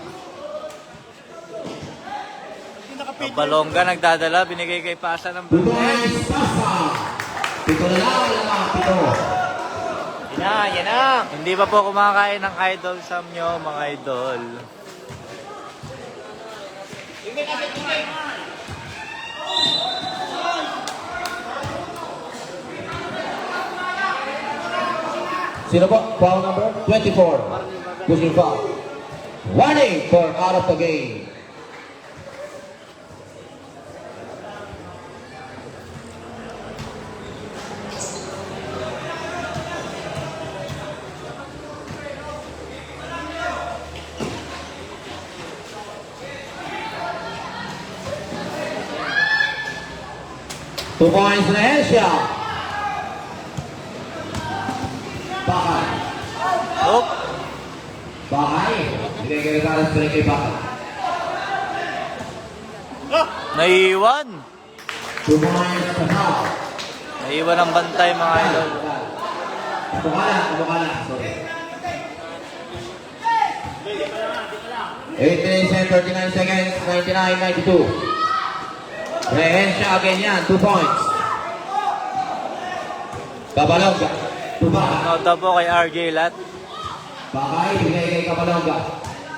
Balongga nagdadala, binigay kay Pasa ng Two blue. points, Pasa. Pito na lang, lamang, pito. Yan na. Hindi pa po kumakain ng idol Sam nyo mga idol. Sino po? Foul number 24. Pushing foul. Warning for out of the game. Two points Rehencia. Bakay. Oh, Bakay. Bigay kay Regalas, bigay kay Bakay. naiiwan. 2 points sa foul. Naiiwan ang bantay mga idol. Abukala. Sorry. 8 minutes and 39 seconds. 99-92. Rehencia again yan. 2 points. Cabalonga. Bakay. Nota po kay RJ Lat. Bakay, bigay kay Cabalonga.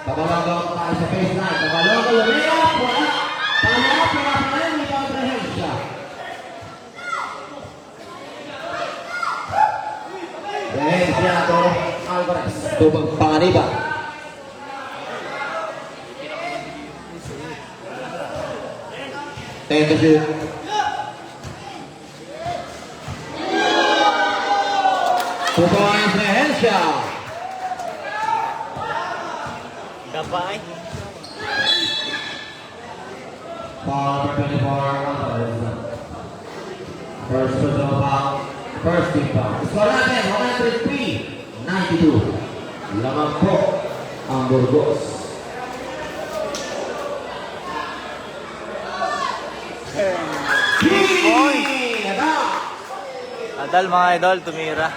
Cabalonga tayo sa baseline. Cabalonga, lumiyap. Wala. Pangalap, pinapanayin. Hindi pa ang Rehencia. Rehencia to Alvarez. Tubang Panganiba. Ten to shoot. Two points Rehencia. Gabay. Foul number 24. First personal foul. First team foul. Score natin, 103-92. Lamang po ang Burgos. Adal mga idol, tumira.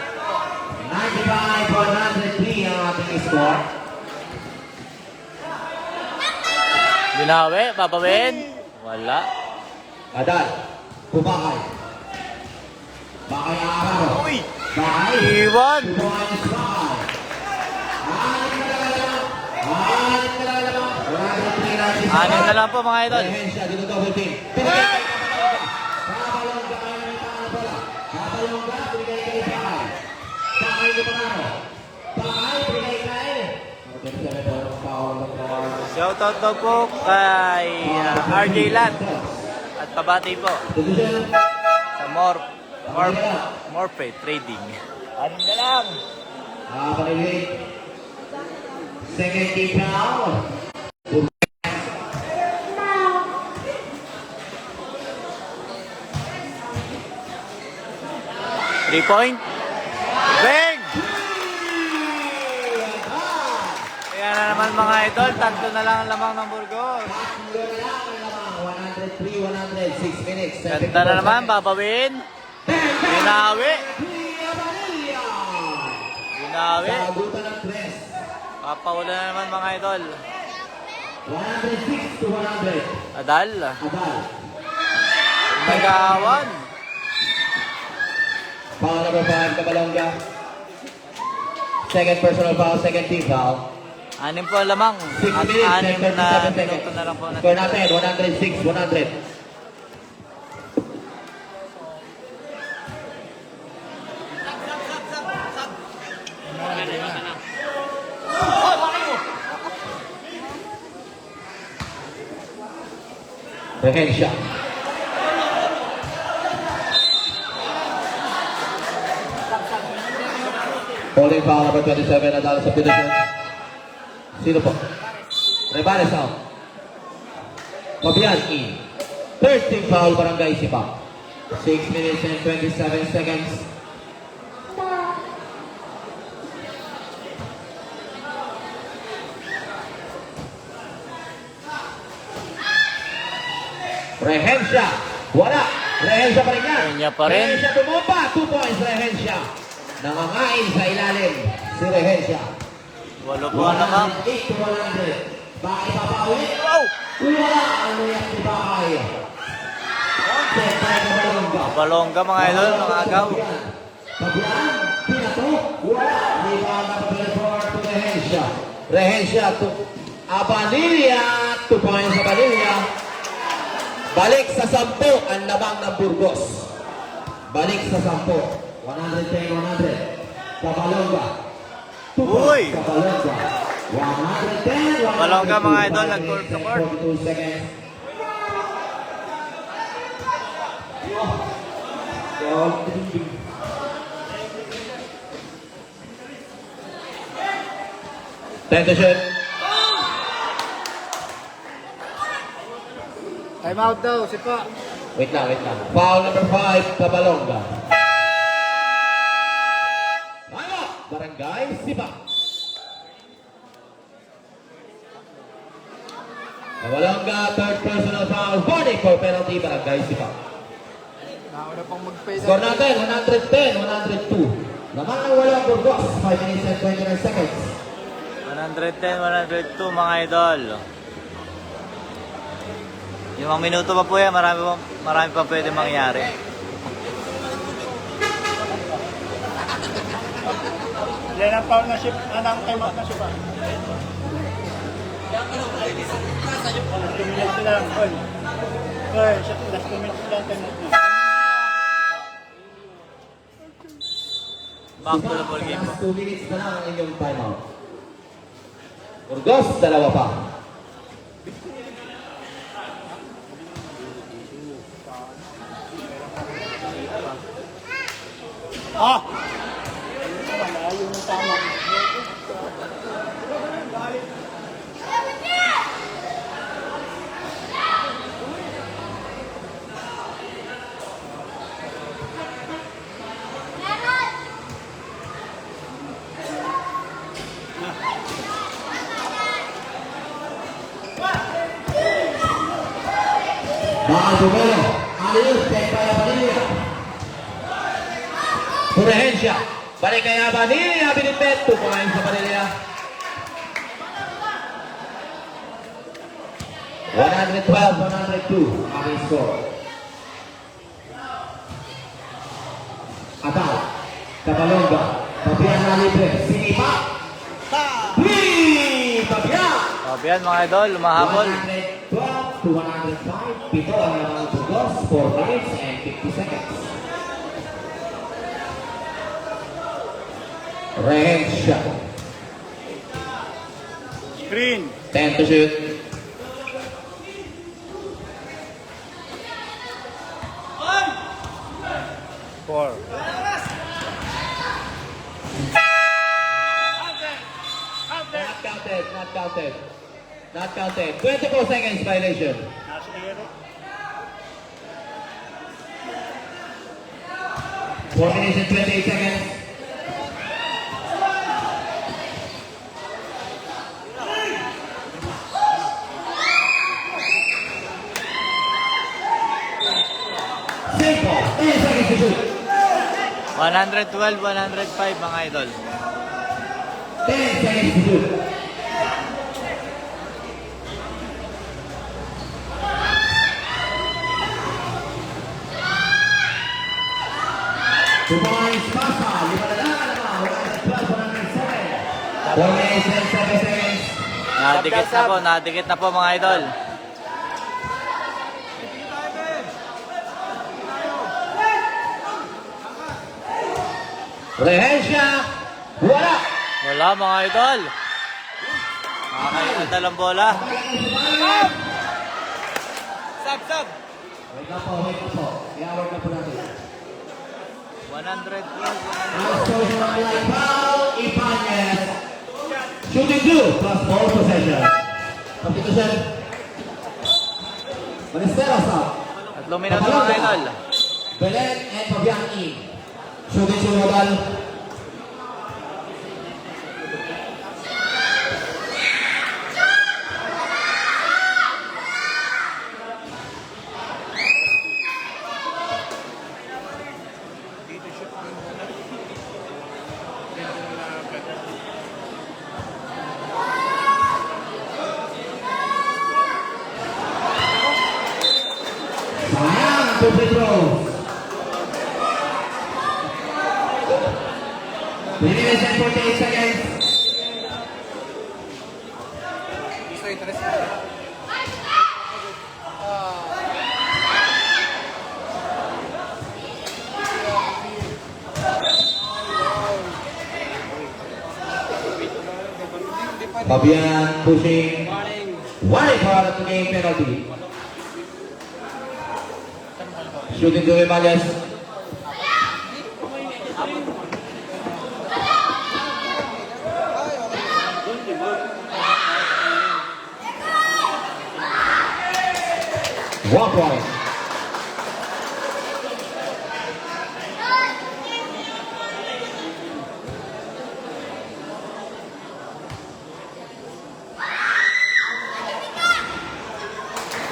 95-103 ang ating score. Binawi, babawin. Wala. Adal, Pumakay. Bakay Araro. Uy! Bakay. Iwan! 2 points Bakay. Anim na lang. 103-96. Anim na lang po mga idol. Rehensya, dito double team. Pinigay kay Kabalongga. Kabalongga, kaya may tanga na bola. Kabalongga, pinigay kay Pakay. Pakay ni Pangano. Pakay, pinigay kay... Shoutout daw po kay RJ Land. At pabati po Position. sa Morphe Trading. Anim na lang. Panigay. Second team foul. 3-point. Bang! Kaya na naman mga idol, tatlo na lang ang lamang ng Burgos. 103, 106 minutes. Ganda na naman, babawin. Binawi. Binawi. Sagutan ng tres. Papawala na naman mga idol. 106 to 100. Adal. Abal. Nagawan. Foul number 5, Kabalongga. Second personal foul, second team foul. Anim po ang lamang. 6 At minutes anim and na 37 seconds. minuto na lang po Score natin. natin, 106, 100. Rehensya. Calling foul number 27 na dalo sa position. Sino po? Rebales out. Fabian in. Third team foul, Barangay Sipa. 6 minutes and 27 seconds. Rehensya. Wala. Rehensya pa rin yan. Rehensya pa rin. Rehensya tumumpa. 2 points, Rehensya. Nangangain sa ilalim si Rehensya. Walo po ang lamang. 108 to 100. Bakit papawi? Wow! Wala ang layak ni Bakay. Set by Kabalongga. Balongga mga idol, mga agaw. Fabian, pinato. Wala. Di ba nakapag-report to Rehensya. Rehensya to Abanilla. 2 points sa Abanilla. Balik sa 10 ang labang ng Burgos. Balik sa 10. 110-100. Kabalongga. 2 Uy! points. Kabalongga. 110-100. Kabalongga, mga idol, nag-court to court. 42 seconds. Time to shoot. Time out daw, sipa. Wait lang, wait lang. Foul number 5, Kabalongga. Ano? Barangay Sipa. Kabalongga, third personal foul. 44 penalty, Barangay Sipa. Nauna pang mag-pay Score natin, 110-102. Naman ang walang Burgos, 5 minutes and 29 seconds. 110, 102 mga idol. Yung mga minuto pa po yan, marami pa pwede mangyari. Yan ang foul na ship, anong time out na ship ah. Last 2 minutes lang, Paul. Oy, last 2 minutes lang, time out na. Back to the ball game po. Last 2 minutes na lang ang inyong timeout. Burgos, dalawa pa. Ah! Malayo ng tama. Bakal Bumelo. Ayos, check by Abanilla. Rehensya. Balik kay Abanilla. Binipet. 2 points sa Abanilla. 112-102. Aking score. Atal. Kabalongga. Fabian na libre. Sinipa. 3! Fabian! Sabi yan mga idol, lumahabol. 112 to 105. Pito ang lamang Burgos, 4 minutes and 50 seconds. Rehencia. Screen. 10 to shoot. Four. Not counted, not counted. Not counted. 24 seconds violation. Nasa kaya 4 minutes and 28 seconds. Simple. 10 seconds to shoot. 112, 105 mga idol. 10 seconds to shoot. Two points, Pasa. 4 minutes and 7 seconds. Nadikit na po mga idol. Rehencia. Wala. Wala mga idol. Nakakainat ng bola. Sab. Wait na po. I-award na po natin. 112. Foul, Ibanez. Shooting 2 plus ball possession. Substitution. Manesteros out. 3 minuto mga idol. Belen and Fabian in. Shooting 2 modal. Sayang, 2 free throws. 3 minutes and 48 seconds. Fabian pushing. Warning for the game penalty. Shooting to Ibanez. One point.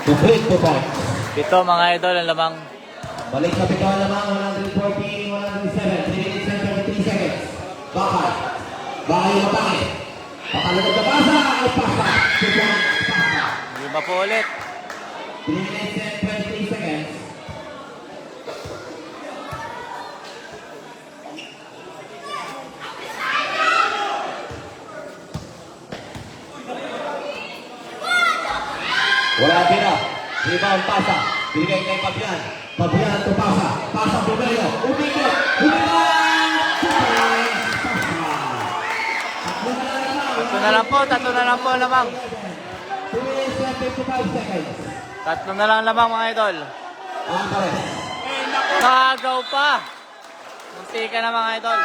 Complete 2 points. Ito mga idol ang lamang. Balik sa pito ang lamang, 114, 107, 3 minutes and 33 seconds. Bakal. Bakal yung matangin. Pakalagod na pasa, ay pasa. 2 points, pasa. Lima po ulit. 3 minutes and 23 seconds. Wala tira. Rebound pasa. Binigay kay Fabian. Fabian to pasa. Pasa Pomelo. Umikot. Umikot. 2 points. Pasa. Tatlo na lang po lamang. 2 minutes and 55 seconds. Tatlo na lang lamang mga idol. Alvarez. Kagaw pa. Munti ka na mga idol.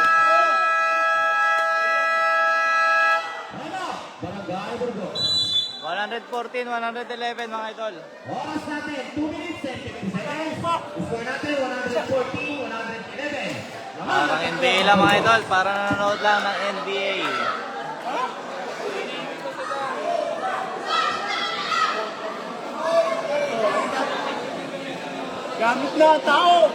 Ano? Barangay Burgos. 114, 111 mga idol. Oras natin, 2 minutes and 50 seconds. Score natin, 114, 111. Parang NBA lang mga idol. Parang nanonood lang ng NBA. Gamit na tao.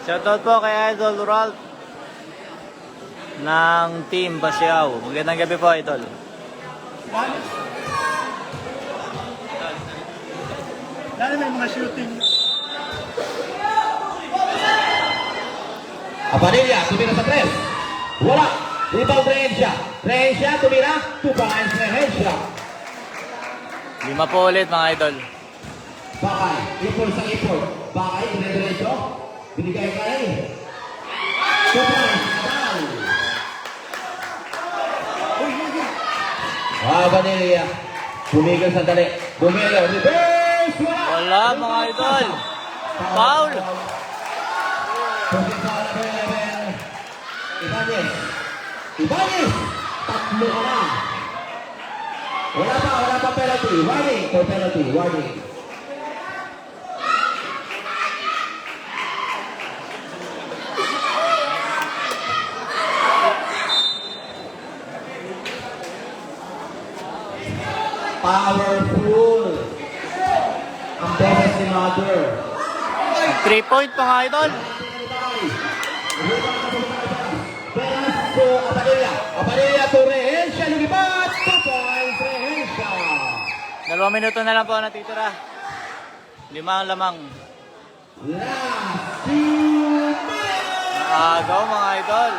Shoutout po kay Idol Ralph ng Team Basiaw. Magandang gabi po, Idol. Lalo may mga shooting. Apadilla, tumira sa 3. Wala. Rebound Rehencia. Rehencia, tumira. 2 points Rehencia. 5 po ulit mga idol. Bakay, ipol sa ipol. Bakay, dire-diretso. Binigay kay. 2 points. Nadal. Apadilla. Pumigil sandali. Bumelo. Reverse. Wala mga idol. Foul. Ibanez. Ibanez. Tatlo ka na. Wala pa penalty. Warning. For penalty. Warning. Powerful. Ang boses ni Mother. 3 point mga idol. Pedazo, Apadilla to Rehencia, lumipat, 2 points, Rehencia. 2 minuto na lang po natitira. 5 ang lamang. Last 2 minutes. Agaw mga idol.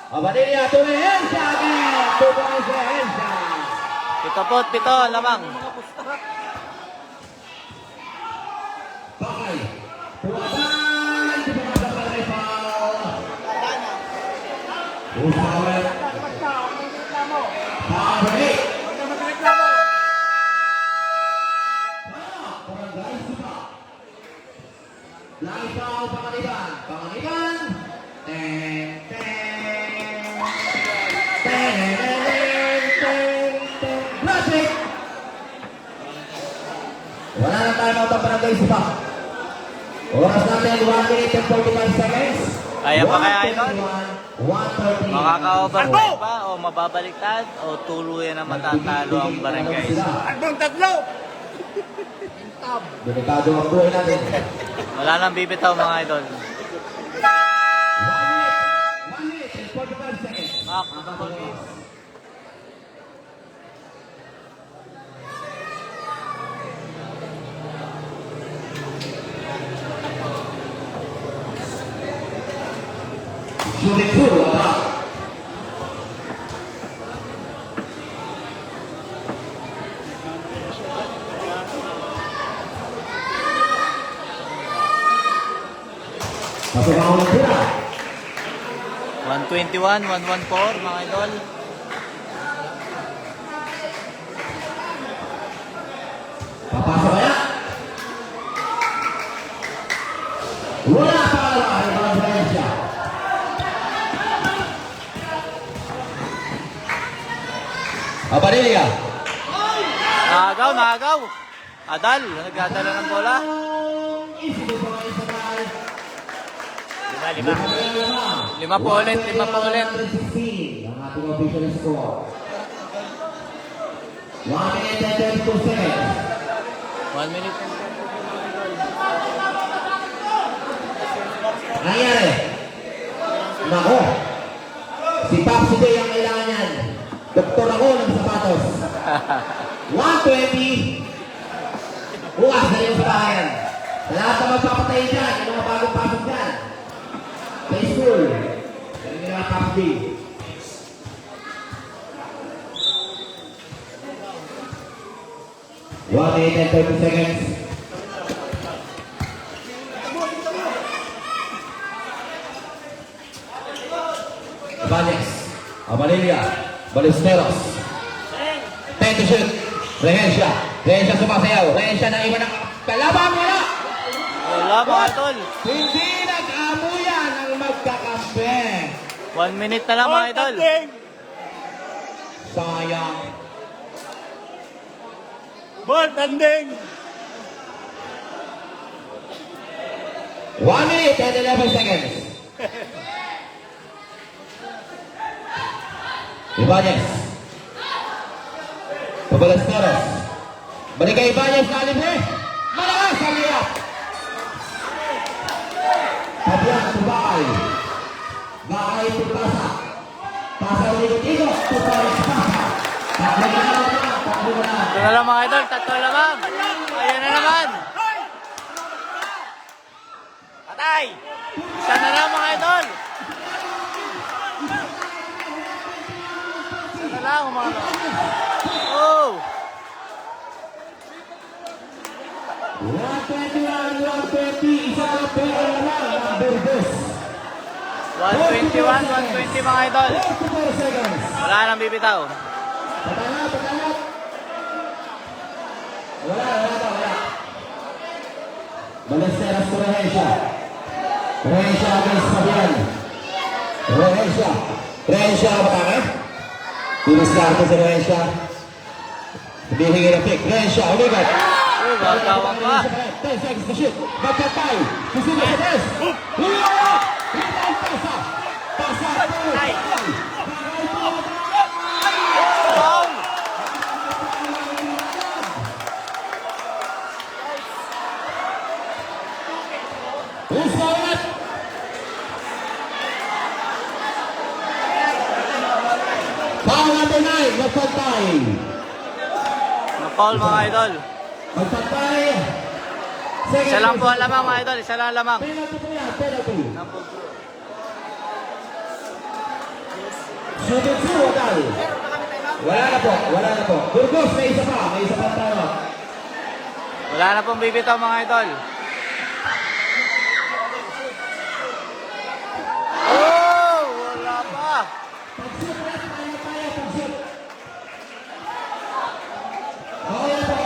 Apadilla to Rehencia again, 2 points, Rehencia. 7 ang lamang. Bakay, Tuwasan, di ba magkakaroon ng foul? Usawet. Bakay. Barangay Supa. Lagi foul, Panganiban. Panganiban. Teng, teng. Teng, teng, teng, teng. Plastic. Wala na tayo mga Barangay Supa. Oras natin, 1 minute and 45 seconds. Kaya pa kaya, idol? 1:30. Makaka-overtime ba o mababaliktad o tuluyan na matatalo ang barangay? Tatlo! Delikado ang buhay natin. Wala nang bibitaw mga idol. 1 minute and 45 seconds. Mak, Shooting full, attack. Pasok ang ulang tira. 121, 114 mga idol. Papasok kaya? Wala pa ka naman ang mga Valencia. Apadilla. Nagaw. Adal, nagdadala ng bola. Isip pa kayo sa tayo. 5 po ulit. 116 ang ating official score. 1 minute and 32 seconds. 1 minute. Nangyari. Nako. Si Papsi Day ang kailangan yan. Doktor ako ng sapatos. 120. Bukas na yung sa bahayan. Sa lahat na magpapatay dyan, yung mga bagong pasok dyan. Sa school. Ganun nila Papsi. One minute and 30 seconds. Ibanez, Amarilla, Ballesteros. 10 to shoot. Rehencia sumasayaw. Rehencia na iba ng kalaban mo na. Wala mga idol. Hindi nag-amuyan ang magkakampi. 1 minute na lang mga idol. Sayang. Ball, tanding! 1 minute and 11 seconds. Ibanez. Ballesteros. Balik kay Ibanez na libre. Malakas ang liyak. Tabian, Bakay. Bakay, pasa. Pasa ikot-ikot. 2 points pa. Takbo na lang. Takbo na lang. Ito na lang mga idol, tatlo lamang. Ayan na naman. Patay! Isa na lang mga idol. Isa na lang mga idol. Oh! 121, 120. Isa na pero naman. Number 121, 120 mga idol. 44 seconds. Wala nang bibitaw. Patangat, patangat. Wala. Balesteras to Rehencia. Rehencia against Fabian. Rehencia ang matake. Tiniscarte si Rehencia. Hinihingi ng pick. Rehencia, uligat. Oh, magkawang pa. 10 seconds to shoot. Magkatay. Susunod sa test. Rebound! Pasa. Wow! Who's going up? Foul number 9. Magpantay. Na-foul mga idol. Magpantay. Isa lang po ang lamang mga idol, isa lang ang lamang. Penalty po yan. Penalty. Shooting 2. Wadal. Wala na po. Burgos, may isa pa tayo. Wala na pong bibitaw mga idol. Oh! Wala pa. Pag-shoot, tayo. Pag-shoot. Okay na po.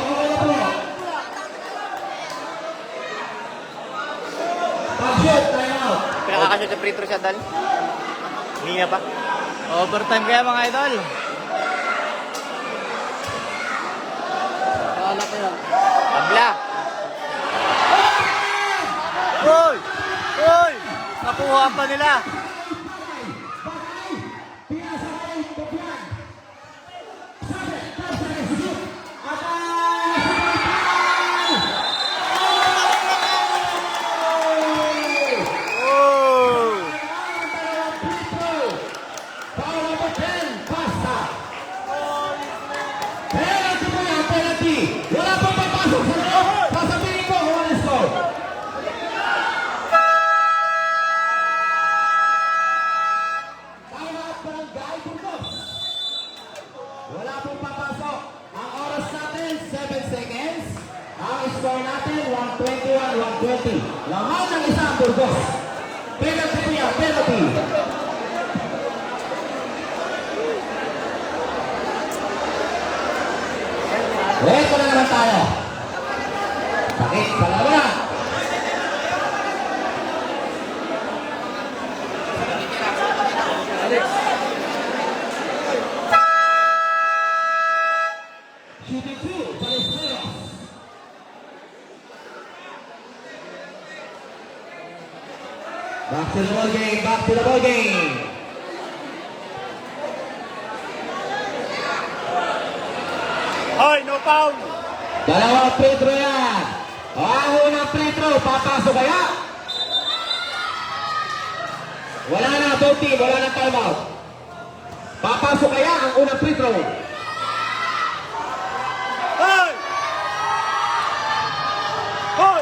Pag-shoot, tayo out. Pinakakashoot sa free throw siya, Dal. Hindi na pa. Overtime kaya mga idol. Tabla. Hoy! Hoy! Nakuha pa nila. Oh! Penalty! Wala pang papasok sa loob! Sasabihin ko kung ano score! Timeout Barangay Burgos! Wala pong papasok. Ang oras natin, 7 seconds. Ang score natin, 121-120. Laman ng isang Burgos. Penalty po yan, penalty! Reto na naman tayo. Sakit sa laban. Shooting 2, Palestero. Back to the ball game. Hoy, no foul! Dalawang free throw yan. Ang unang free throw, papasok kaya? Wala na, both team, wala na timeout. Papasok kaya ang unang free throw? Hoy! Hoy!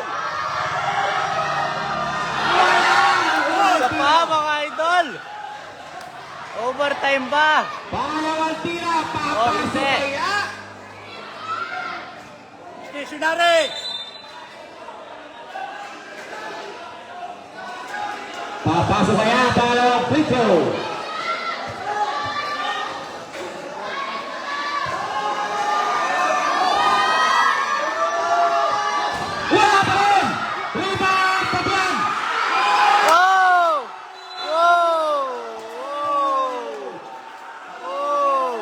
Isa pa mga idol. Overtime ba? Pangalawang tira, papasok hindi. kaya? Stationary! Papasok kaya, pangalawang free throw? Wala pa rin! Rebound, Fabian! Oh! Oh! Oh!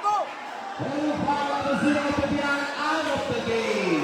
Oh! And foul on the zero, Fabian out of the game.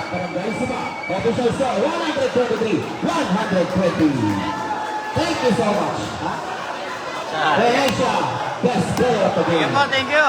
Barangay Suba. Official score, 123, 120. Thank you so much. Ha? Sa- Kaya siya, best player of the game. Thank you po, thank you.